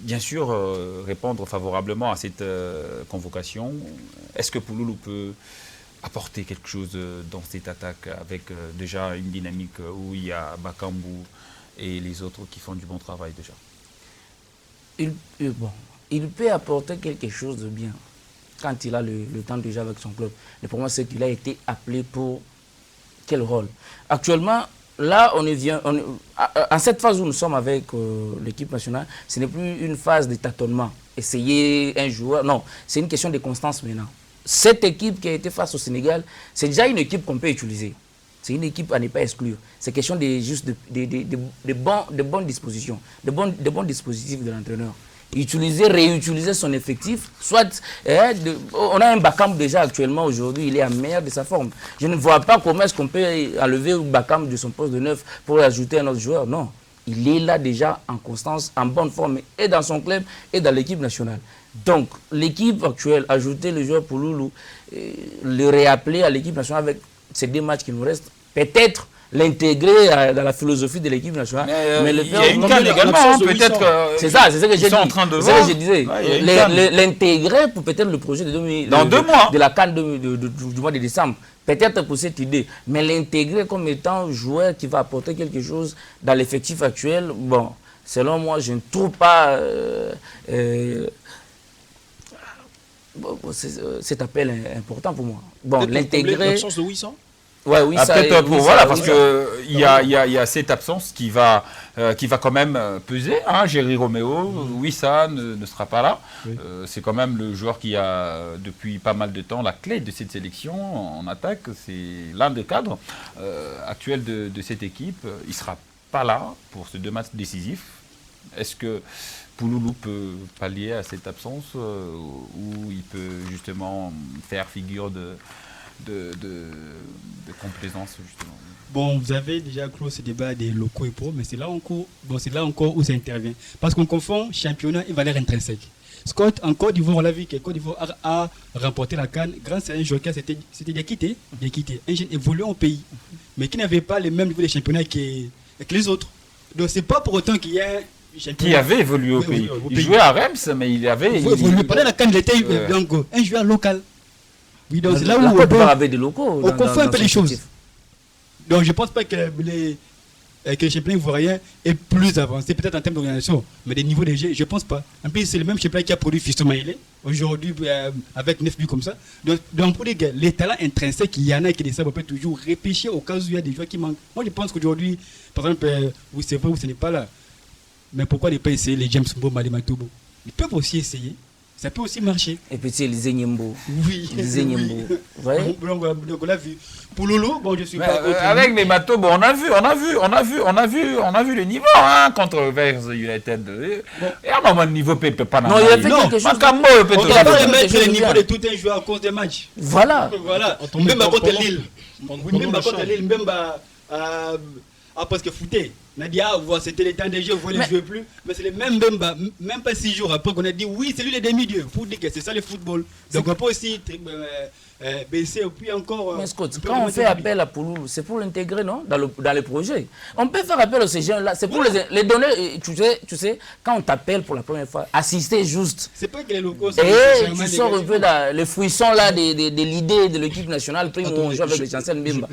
S1: bien sûr répondre favorablement à cette convocation. Est-ce que Pouloulou peut apporter quelque chose dans cette attaque avec déjà une dynamique où il y a Bakambu et les autres qui font du bon travail déjà?
S3: Il peut apporter quelque chose de bien quand il a le temps déjà avec son club. Le problème, c'est qu'il a été appelé pour quel rôle? Actuellement, là, en cette phase où nous sommes avec l'équipe nationale, ce n'est plus une phase de tâtonnement. Essayer un joueur, non, c'est une question de constance maintenant. Cette équipe qui a été face au Sénégal, c'est déjà une équipe qu'on peut utiliser. C'est une équipe à ne pas exclure. C'est question de bonnes dispositions, de bons dispositifs de l'entraîneur. Réutiliser son effectif. Soit, on a un Bakam déjà actuellement aujourd'hui, il est à meilleur de sa forme. Je ne vois pas comment est-ce qu'on peut enlever Bakam de son poste de neuf pour ajouter un autre joueur. Non, il est là déjà en constance, en bonne forme, et dans son club et dans l'équipe nationale. Donc, l'équipe actuelle, ajouter le joueur Pouloulou, le réappeler à l'équipe nationale avec ces 2 matchs qui nous restent, peut-être l'intégrer dans la philosophie de l'équipe nationale.
S1: Mais il y a une canne également, peut-être.
S3: C'est ça, c'est ce que j'ai dit.
S1: En train de
S3: c'est ce que je disais.
S1: Ouais,
S3: l'intégrer pour peut-être le projet
S1: dans 2 mois.
S3: De la canne du mois de décembre. Peut-être pour cette idée. Mais l'intégrer comme étant joueur qui va apporter quelque chose dans l'effectif actuel, bon, selon moi, je ne trouve pas cet appel important pour moi. Bon, l'intégrer.
S2: L'absence de Wissam.
S3: Ouais, oui, ça
S1: peut-être pour
S3: Wissa,
S1: parce que il y a cette absence qui va quand même peser. Hein. Jerry Roméo, Wissa ne sera pas là. Oui. C'est quand même le joueur qui a depuis pas mal de temps la clé de cette sélection en attaque. C'est l'un des cadres actuels de cette équipe. Il sera pas là pour ces 2 matchs décisifs. Est-ce que Pouloulou peut pallier à cette absence ou il peut justement faire figure de complaisance justement?
S4: Bon, vous avez déjà clos ce débat des locaux et pro, mais c'est là encore où ça intervient. Parce qu'on confond championnat et valeur intrinsèque. Scott, en Côte d'Ivoire, on l'a vu que Côte d'Ivoire a remporté la CAN grâce à un joueur qui c'était Diakité, un jeune évoluant au pays, mais qui n'avait pas le même niveau de championnat que les autres. Donc c'est pas pour autant qu'il y a
S1: qui avait évolué au pays. Il jouait à Reims, mais il avait évolué.
S4: Pendant la CAN, il était un joueur local. Oui, donc c'est là où
S3: avait des locaux.
S4: On confond un peu les choses. Donc je ne pense pas que les championnats ivoiriens est plus avancé, peut-être en termes d'organisation, mais des niveaux de jeu, je ne pense pas. En plus, c'est le même championnat qui a produit Fiston Maïlé, aujourd'hui avec 9 buts comme ça. Donc pour les talents intrinsèques, il y en a qui on peut toujours réfléchir au cas où il y a des joueurs qui manquent. Moi, je pense qu'aujourd'hui, par exemple, oui, c'est vrai, oui, ce n'est pas là. Mais pourquoi ne pas essayer les James Mbo, Malema Tobo? Ils peuvent aussi essayer. Ça peut aussi marcher.
S3: Et puis c'est les Enyembo.
S4: Oui.
S3: Les Enyembo.
S4: Oui. Donc on l'a vu. Pour Lolo, bon, je suis pas
S1: avec les Mato, bon, on a vu le niveau hein, contre Vers United. Et à un moment, le niveau peut pas.
S3: Non, il a fait quelque chose.
S4: On ne va pas remettre le niveau de tout un joueur à cause des matchs.
S3: Voilà.
S4: Même contre Lille. Même contre Lille, même à presque fouté. On a dit, c'était le temps des jeux, vous ne jouez plus. Mais c'est le même pas 6 jours après qu'on a dit, oui, c'est lui le demi-dieu. Pour dire que c'est ça le football. Donc on peut aussi baisser et puis encore.
S3: Mais Scott, quand on fait appel à Pouloulou, c'est pour l'intégrer, non, dans le projet. On peut faire appel à ces gens-là, c'est pour les donner. Tu sais, quand on t'appelle pour la première fois, assister juste.
S4: C'est pas que les locaux.
S3: Et tu sors un peu les fruissons là de l'idée de l'équipe nationale, puis on joue avec les chancels Mbemba.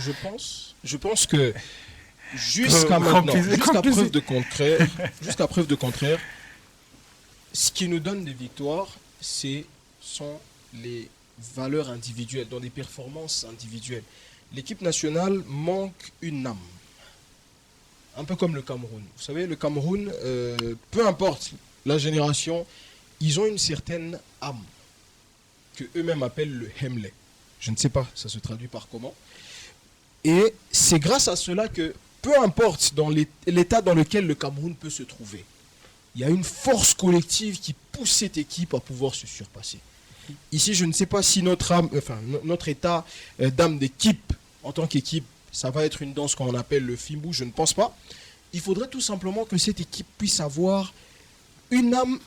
S2: Je pense que. Jusqu'à maintenant, jusqu'à preuve de contraire, ce qui nous donne des victoires, sont les valeurs individuelles, dans des performances individuelles. L'équipe nationale manque une âme. Un peu comme le Cameroun. Vous savez, le Cameroun, peu importe la génération, ils ont une certaine âme que eux-mêmes appellent le Hemley. Je ne sais pas, ça se traduit par comment. Et c'est grâce à cela que peu importe dans l'état dans lequel le Cameroun peut se trouver, il y a une force collective qui pousse cette équipe à pouvoir se surpasser. Ici, je ne sais pas si notre état d'âme d'équipe, en tant qu'équipe, ça va être une danse qu'on appelle le Fimbu, je ne pense pas. Il faudrait tout simplement que cette équipe puisse avoir une âme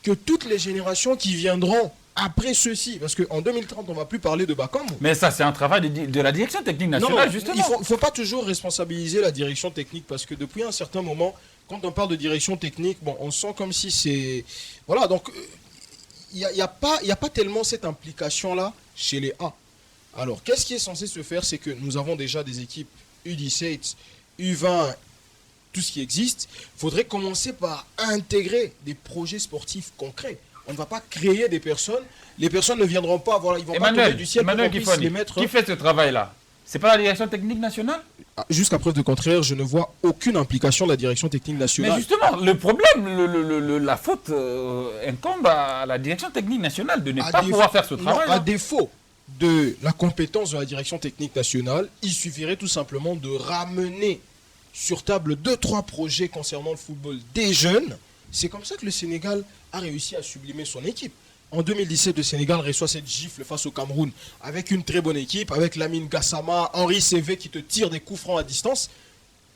S2: que toutes les générations qui viendront après ceci, parce qu'en 2030, on ne va plus parler de Bakambu.
S1: Mais ça, c'est un travail de la direction technique nationale, non, justement.
S2: Il ne faut pas toujours responsabiliser la direction technique, parce que depuis un certain moment, quand on parle de direction technique, bon, on sent comme si c'est... Voilà, donc il n'y a pas tellement cette implication-là chez les A. Alors, qu'est-ce qui est censé se faire? C'est que nous avons déjà des équipes U17, U20, tout ce qui existe. Il faudrait commencer par intégrer des projets sportifs concrets. On ne va pas créer des personnes. Les personnes ne viendront pas. Voilà, ils vont pas tomber du ciel pour qu'on puisse les mettre.
S1: Qui fait ce travail-là? C'est pas la direction technique nationale?
S2: Jusqu'à preuve de contraire, je ne vois aucune implication de la direction technique nationale.
S1: Mais justement, le problème, la faute incombe à la direction technique nationale de ne pas pouvoir faire ce travail.
S2: Non, à défaut de la compétence de la direction technique nationale, il suffirait tout simplement de ramener sur table 2-3 projets concernant le football des jeunes. C'est comme ça que le Sénégal a réussi à sublimer son équipe. En 2017, le Sénégal reçoit cette gifle face au Cameroun avec une très bonne équipe, avec Lamine Gassama, Henri Cévé qui te tire des coups francs à distance.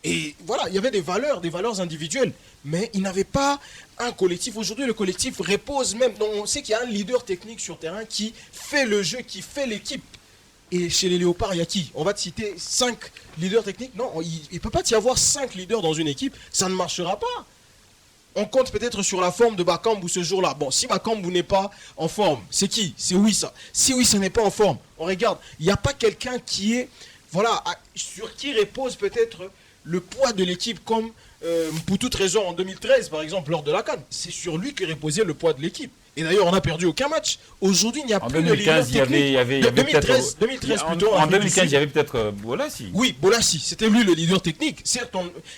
S2: Et voilà, il y avait des valeurs individuelles, mais il n'avait pas un collectif. Aujourd'hui, le collectif repose même. Donc, on sait qu'il y a un leader technique sur terrain qui fait le jeu, qui fait l'équipe. Et chez les Léopards, il y a qui? On va te citer 5 leaders techniques? Non, il ne peut pas y avoir 5 leaders dans une équipe, ça ne marchera pas. On compte peut-être sur la forme de Bakambu ce jour-là. Bon, si Bakambu n'est pas en forme, c'est qui? C'est Wissa. Si Wissa n'est pas en forme, on regarde, il n'y a pas quelqu'un qui est, voilà, sur qui repose peut-être le poids de l'équipe comme Mpoutou Trésor en 2013, par exemple, lors de la CAN. C'est sur lui que reposait le poids de l'équipe. Et d'ailleurs, on n'a perdu aucun match. Aujourd'hui, il n'y a plus de leader technique.
S1: Il y avait
S2: 2013 plutôt.
S1: En 2015, il y avait peut-être Bolassi.
S2: Oui, Bolassi, c'était lui le leader technique. Certes,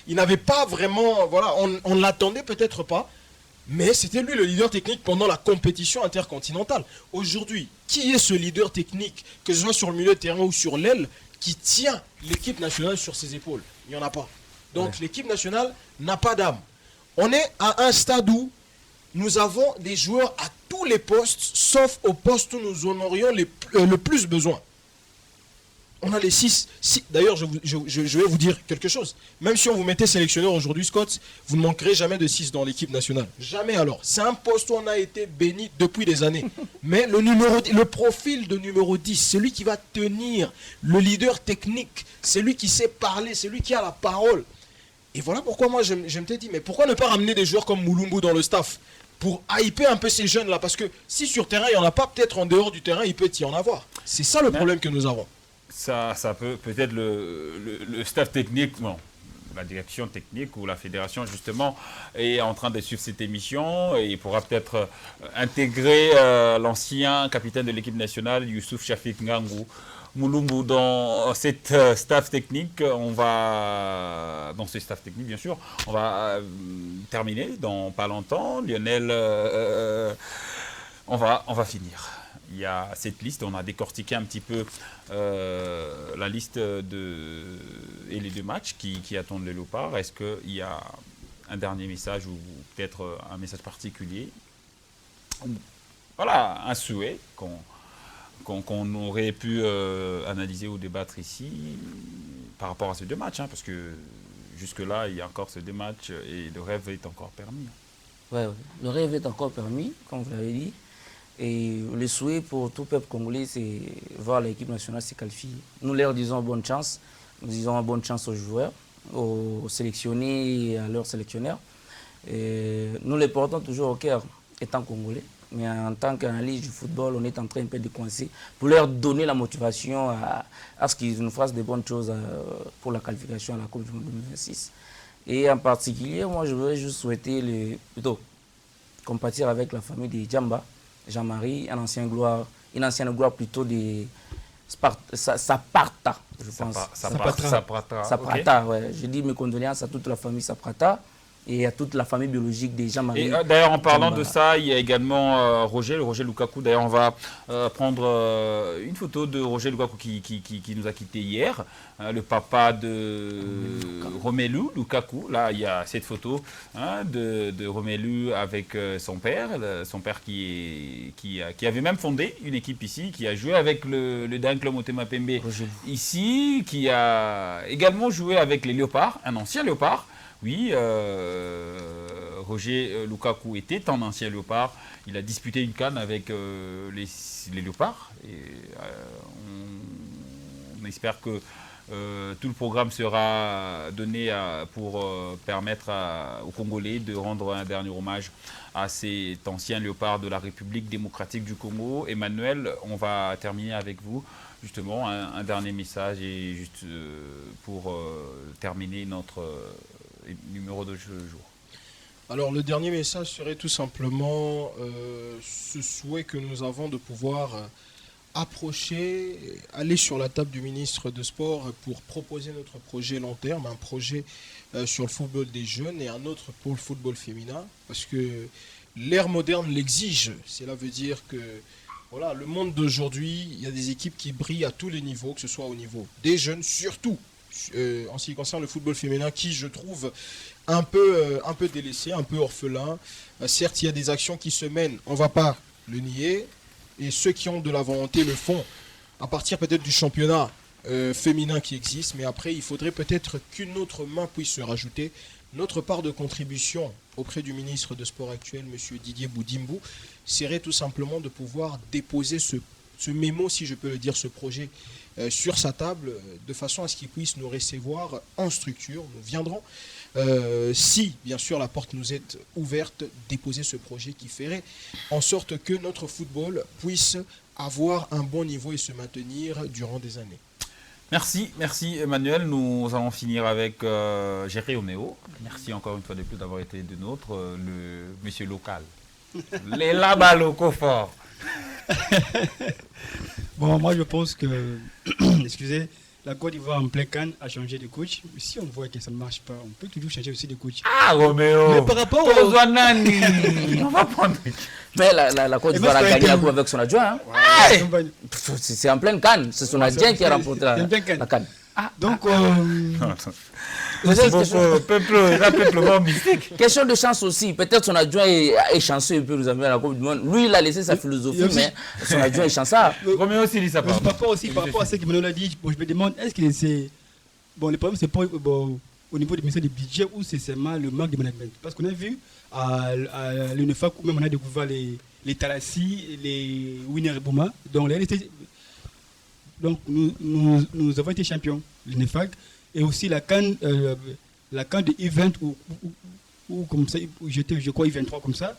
S2: il n'avait pas vraiment, voilà, on ne l'attendait peut-être pas, mais c'était lui le leader technique pendant la compétition intercontinentale. Aujourd'hui, qui est ce leader technique, que ce soit sur le milieu de terrain ou sur l'aile, qui tient l'équipe nationale sur ses épaules? Il n'y en a pas. Donc l'équipe nationale n'a pas d'âme. On est à un stade où nous avons des joueurs à tous les postes, sauf au poste où nous en aurions le plus besoin. On a les 6. D'ailleurs, je vais vous dire quelque chose. Même si on vous mettait sélectionneur aujourd'hui, Scott, vous ne manquerez jamais de 6 dans l'équipe nationale. Jamais alors. C'est un poste où on a été béni depuis des années. Mais le profil de numéro 10, celui qui va tenir, le leader technique, celui qui sait parler, celui qui a la parole. Et voilà pourquoi moi je me dit, mais pourquoi ne pas ramener des joueurs comme Moulumbu dans le staff pour hyper un peu ces jeunes-là? Parce que si sur terrain, il n'y en a pas, peut-être en dehors du terrain, il peut y en avoir. C'est ça le problème que nous avons.
S1: Ça peut-être le staff technique, bon, la direction technique ou la fédération justement est en train de suivre cette émission et il pourra peut-être intégrer l'ancien capitaine de l'équipe nationale, Youssouf Chafik Ngangou Moulumbu dans cette staff technique. Dans ce staff technique bien sûr, on va terminer dans pas longtemps. Lionel, on va finir. Il y a cette liste, on a décortiqué un petit peu la liste et les 2 matchs qui attendent les Léopards. Est-ce qu'il y a un dernier message ou peut-être un message particulier? Voilà, un souhait qu'on aurait pu analyser ou débattre ici par rapport à ces 2 matchs, hein, parce que jusque-là, il y a encore ces 2 matchs et le rêve est encore permis.
S3: Ouais, le rêve est encore permis, comme vous l'avez dit. Et le souhait pour tout peuple congolais, c'est voir l'équipe nationale se qualifier. Nous leur disons bonne chance. Nous disons bonne chance aux joueurs, aux sélectionnés et à leurs sélectionneurs. Et nous les portons toujours au cœur, étant congolais. Mais en tant qu'analyste du football, on est en train un peu de coincer pour leur donner la motivation à ce qu'ils nous fassent de bonnes choses pour la qualification à la Coupe du Monde 2026. Et en particulier, moi, je voudrais juste souhaiter compatir avec la famille de Djamba, Jean-Marie, une ancienne gloire plutôt de Saprata, je pense. Saprata, ouais. Je dis mes condoléances à toute la famille Saprata et à toute la famille biologique des Jean-Marie.
S1: Et d'ailleurs, en parlant de ça, il y a également Roger Lukaku. D'ailleurs, on va prendre une photo de Roger Lukaku qui nous a quittés hier, le papa de Romelu Lukaku. Là, il y a cette photo de Romelu avec son père qui avait même fondé une équipe ici, qui a joué avec le Danklo Motema Pembe ici, qui a également joué avec les Léopards, un ancien Léopard. Oui, Roger Lukaku était un ancien Léopard. Il a disputé une CAN avec les Léopards. Et, on espère que tout le programme sera donné pour permettre aux Congolais de rendre un dernier hommage à cet ancien Léopard de la République démocratique du Congo. Emmanuel, on va terminer avec vous. Justement, un dernier message et juste pour terminer notre numéro de jour.
S2: Alors le dernier message serait tout simplement ce souhait que nous avons de pouvoir aller sur la table du ministre de Sport pour proposer notre projet long terme, un projet sur le football des jeunes et un autre pour le football féminin, parce que l'ère moderne l'exige. Cela veut dire que voilà, le monde d'aujourd'hui, il y a des équipes qui brillent à tous les niveaux, que ce soit au niveau des jeunes, surtout en ce qui concerne le football féminin, qui je trouve un peu délaissé, un peu orphelin. Certes, il y a des actions qui se mènent, on ne va pas le nier, et ceux qui ont de la volonté le font. À partir peut-être du championnat féminin qui existe, mais après, il faudrait peut-être qu'une autre main puisse se rajouter. Notre part de contribution auprès du ministre de Sport actuel, M. Didier Boudimbou, serait tout simplement de pouvoir déposer ce mémo, si je peux le dire, ce projet sur sa table, de façon à ce qu'il puisse nous recevoir en structure. Nous viendrons, si bien sûr la porte nous est ouverte, déposer ce projet qui ferait en sorte que notre football puisse avoir un bon niveau et se maintenir durant des années.
S1: Merci Emmanuel. Nous allons finir avec Géré Oméo. Merci encore une fois de plus d'avoir été de nôtre, le monsieur local. Les là-bas locaux forts.
S4: Bon, moi je pense que, excusez, la Côte d'Ivoire en plein Cannes a changé de coach. Si on voit que ça ne marche pas, on peut toujours changer aussi de coach.
S1: Ah, Roméo.
S4: Mais par rapport
S1: au Zwanani, on va prendre.
S3: Mais la Côte d'Ivoire a gagné la coupe avec son adjoint. Hein. Ouais. C'est en pleine Cannes. C'est son adjoint qui a remporté la Cannes.
S4: Ah, donc,
S1: peuple mystique.
S3: Question de chance aussi. Peut-être son adjoint est chanceux, il peut nous amener à la Coupe du Monde. Lui, il a laissé sa philosophie, mais son adjoint est chanceux.
S1: Roméo aussi dit ça.
S4: Par rapport à ce que Manuel a dit, je me demande, est-ce que c'est... Bon, le problème, c'est pas au niveau du ministère du budget ou c'est seulement le manque de management. Parce qu'on a vu à l'UNEFAC, où même on a découvert les Talassi, les Winner Bouma. Donc, nous avons été champions, l'UNEFAC, et aussi la CAN de Event, ou comme ça, où j'étais, je crois, U23 comme ça.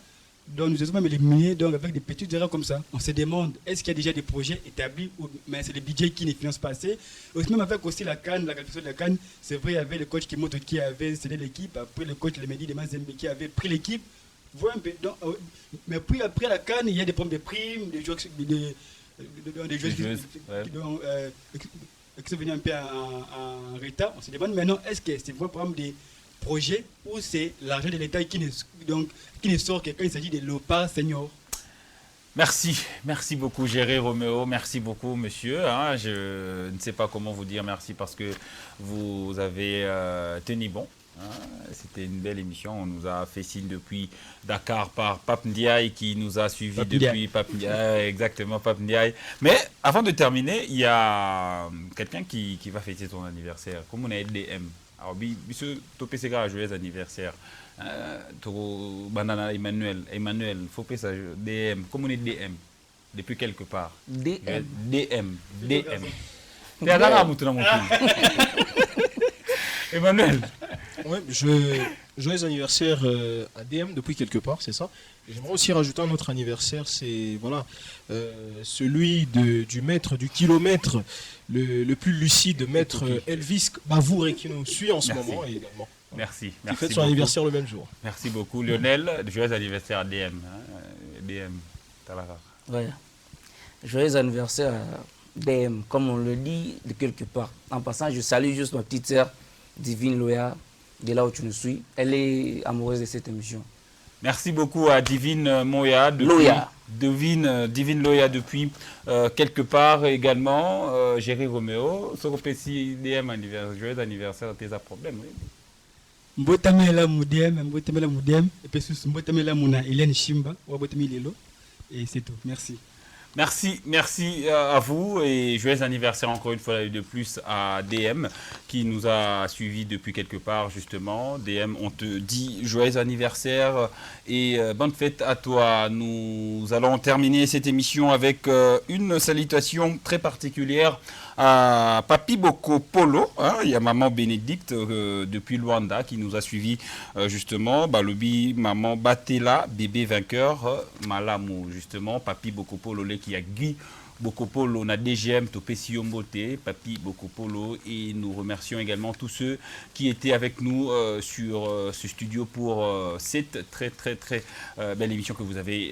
S4: Donc, nous avons même éliminé avec des petites erreurs comme ça. On se demande, est-ce qu'il y a déjà des projets établis, mais c'est le budget qui ne finance pas assez. Aussi, même avec aussi la CAN, la qualification de la CAN, c'est vrai, il y avait le coach Kimoto qui avait cédé l'équipe, après le coach Lemedi de Mazembe qui avait pris l'équipe. Mais puis après la CAN, il y a des problèmes de primes, des joueurs qui sont venus un peu en retard. On se demande maintenant, est-ce que c'est vraiment par des projets ou c'est l'argent de l'État qui ne sort que quand il s'agit de l'OPA senior?
S1: Merci beaucoup Géré Roméo, merci beaucoup monsieur. Je ne sais pas comment vous dire merci parce que vous avez tenu bon. C'était une belle émission. On nous a fait signe depuis Dakar par Pape Ndiaye qui nous a suivis depuis Pape Ndiaye. Exactement, Pape Ndiaye. Mais avant de terminer, il y a quelqu'un qui va fêter ton anniversaire. Comme on a DM. Alors, monsieur Topé Sega, joyeux anniversaire. Banana Emmanuel, faut pas ça. DM. Comme on est DM. Depuis quelque part. DM. Emmanuel.
S2: Ouais, joyeux anniversaire à DM depuis quelque part, c'est ça. J'aimerais aussi rajouter un autre anniversaire, c'est celui du maître du kilomètre, le plus lucide, maître Elvis Bavour, qui nous suit en ce moment également.
S1: Merci.
S2: Qui fête son anniversaire le même jour.
S1: Merci beaucoup. Lionel, joyeux anniversaire à DM. DM, Talara.
S3: Ouais. Joyeux anniversaire à DM, comme on le dit de quelque part. En passant, je salue juste ma petite sœur, Divine Loya, de là où tu nous suis. Elle est amoureuse de cette émission.
S1: Merci beaucoup à Divine Moya. Divine Loya depuis quelque part également. Géré Roméo. Sokopesi DM anniversaire. Joyeux anniversaire, t'es à problème.
S4: Mbotamela Moudem, et puis Mbotamela Mouna, Hélène Chimba, et c'est tout. Merci.
S1: Merci à vous et joyeux anniversaire encore une fois de plus à DM qui nous a suivis depuis quelque part justement. DM, on te dit joyeux anniversaire et bonne fête à toi. Nous allons terminer cette émission avec une salutation très particulière à Papi Boko Polo. Il y a maman Bénédicte depuis Luanda qui nous a suivis justement. Balobi, maman Batela, bébé vainqueur, Malamou justement. Papi Boko Polo qui a Guy Bokopolo, on a DGM, Topesi Yombote, Papi Bokopolo, et nous remercions également tous ceux qui étaient avec nous sur ce studio pour cette très belle émission que vous avez,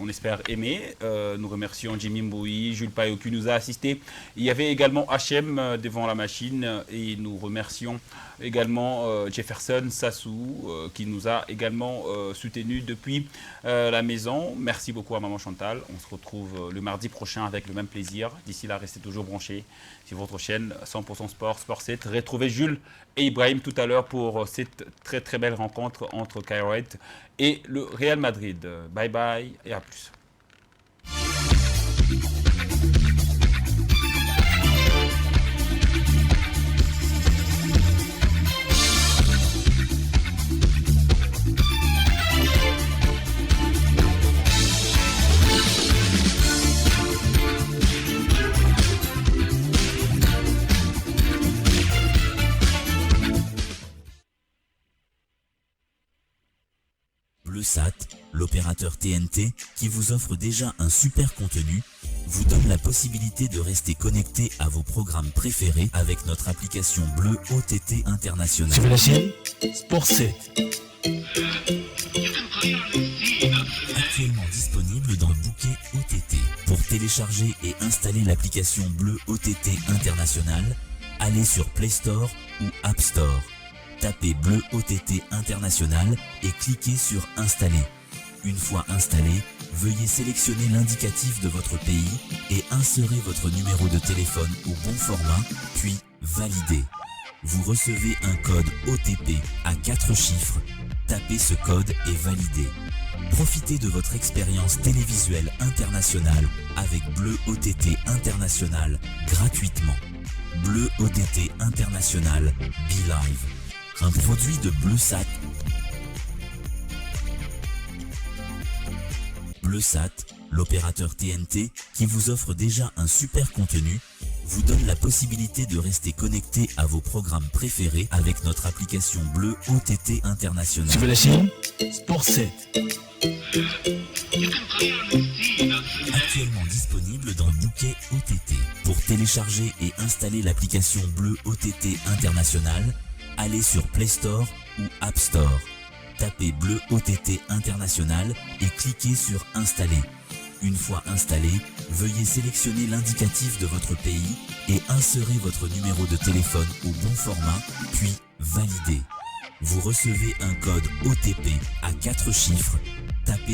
S1: on espère, aimée. Nous remercions Jimmy Mboui, Jules Payot qui nous a assisté. Il y avait également HM devant la machine et nous remercions également Jefferson Sassou qui nous a également soutenus depuis la maison. Merci beaucoup à Maman Chantal. On se retrouve le mardi prochain avec le même plaisir. D'ici là, restez toujours branchés sur votre chaîne 100% Sport, Sport 7. Retrouvez Jules et Ibrahim tout à l'heure pour cette très belle rencontre entre Kairouet et le Real Madrid. Bye bye et à plus.
S5: BleuSat, l'opérateur TNT qui vous offre déjà un super contenu, vous donne la possibilité de rester connecté à vos programmes préférés avec notre application Bleu OTT International.
S6: Sur la chaîne Sport 7.
S5: Actuellement disponible dans le bouquet OTT. Pour télécharger et installer l'application Bleu OTT International, allez sur Play Store ou App Store. Tapez Bleu OTT International et cliquez sur Installer. Une fois installé, veuillez sélectionner l'indicatif de votre pays et insérer votre numéro de téléphone au bon format, puis valider. Vous recevez un code OTP à 4 chiffres. Tapez ce code et validez. Profitez de votre expérience télévisuelle internationale avec Bleu OTT International gratuitement. Bleu OTT International Be Live. Un produit de BleuSat. BleuSat, l'opérateur TNT qui vous offre déjà un super contenu, vous donne la possibilité de rester connecté à vos programmes préférés avec notre application Bleu OTT International.
S6: Sur la chaîne Sport 7.
S5: Actuellement disponible dans le bouquet OTT. Pour télécharger et installer l'application Bleu OTT International, allez sur Play Store ou App Store. Tapez Bleu OTT International et cliquez sur Installer. Une fois installé, veuillez sélectionner l'indicatif de votre pays et insérer votre numéro de téléphone au bon format, puis valider. Vous recevez un code OTP à 4 chiffres. Tapez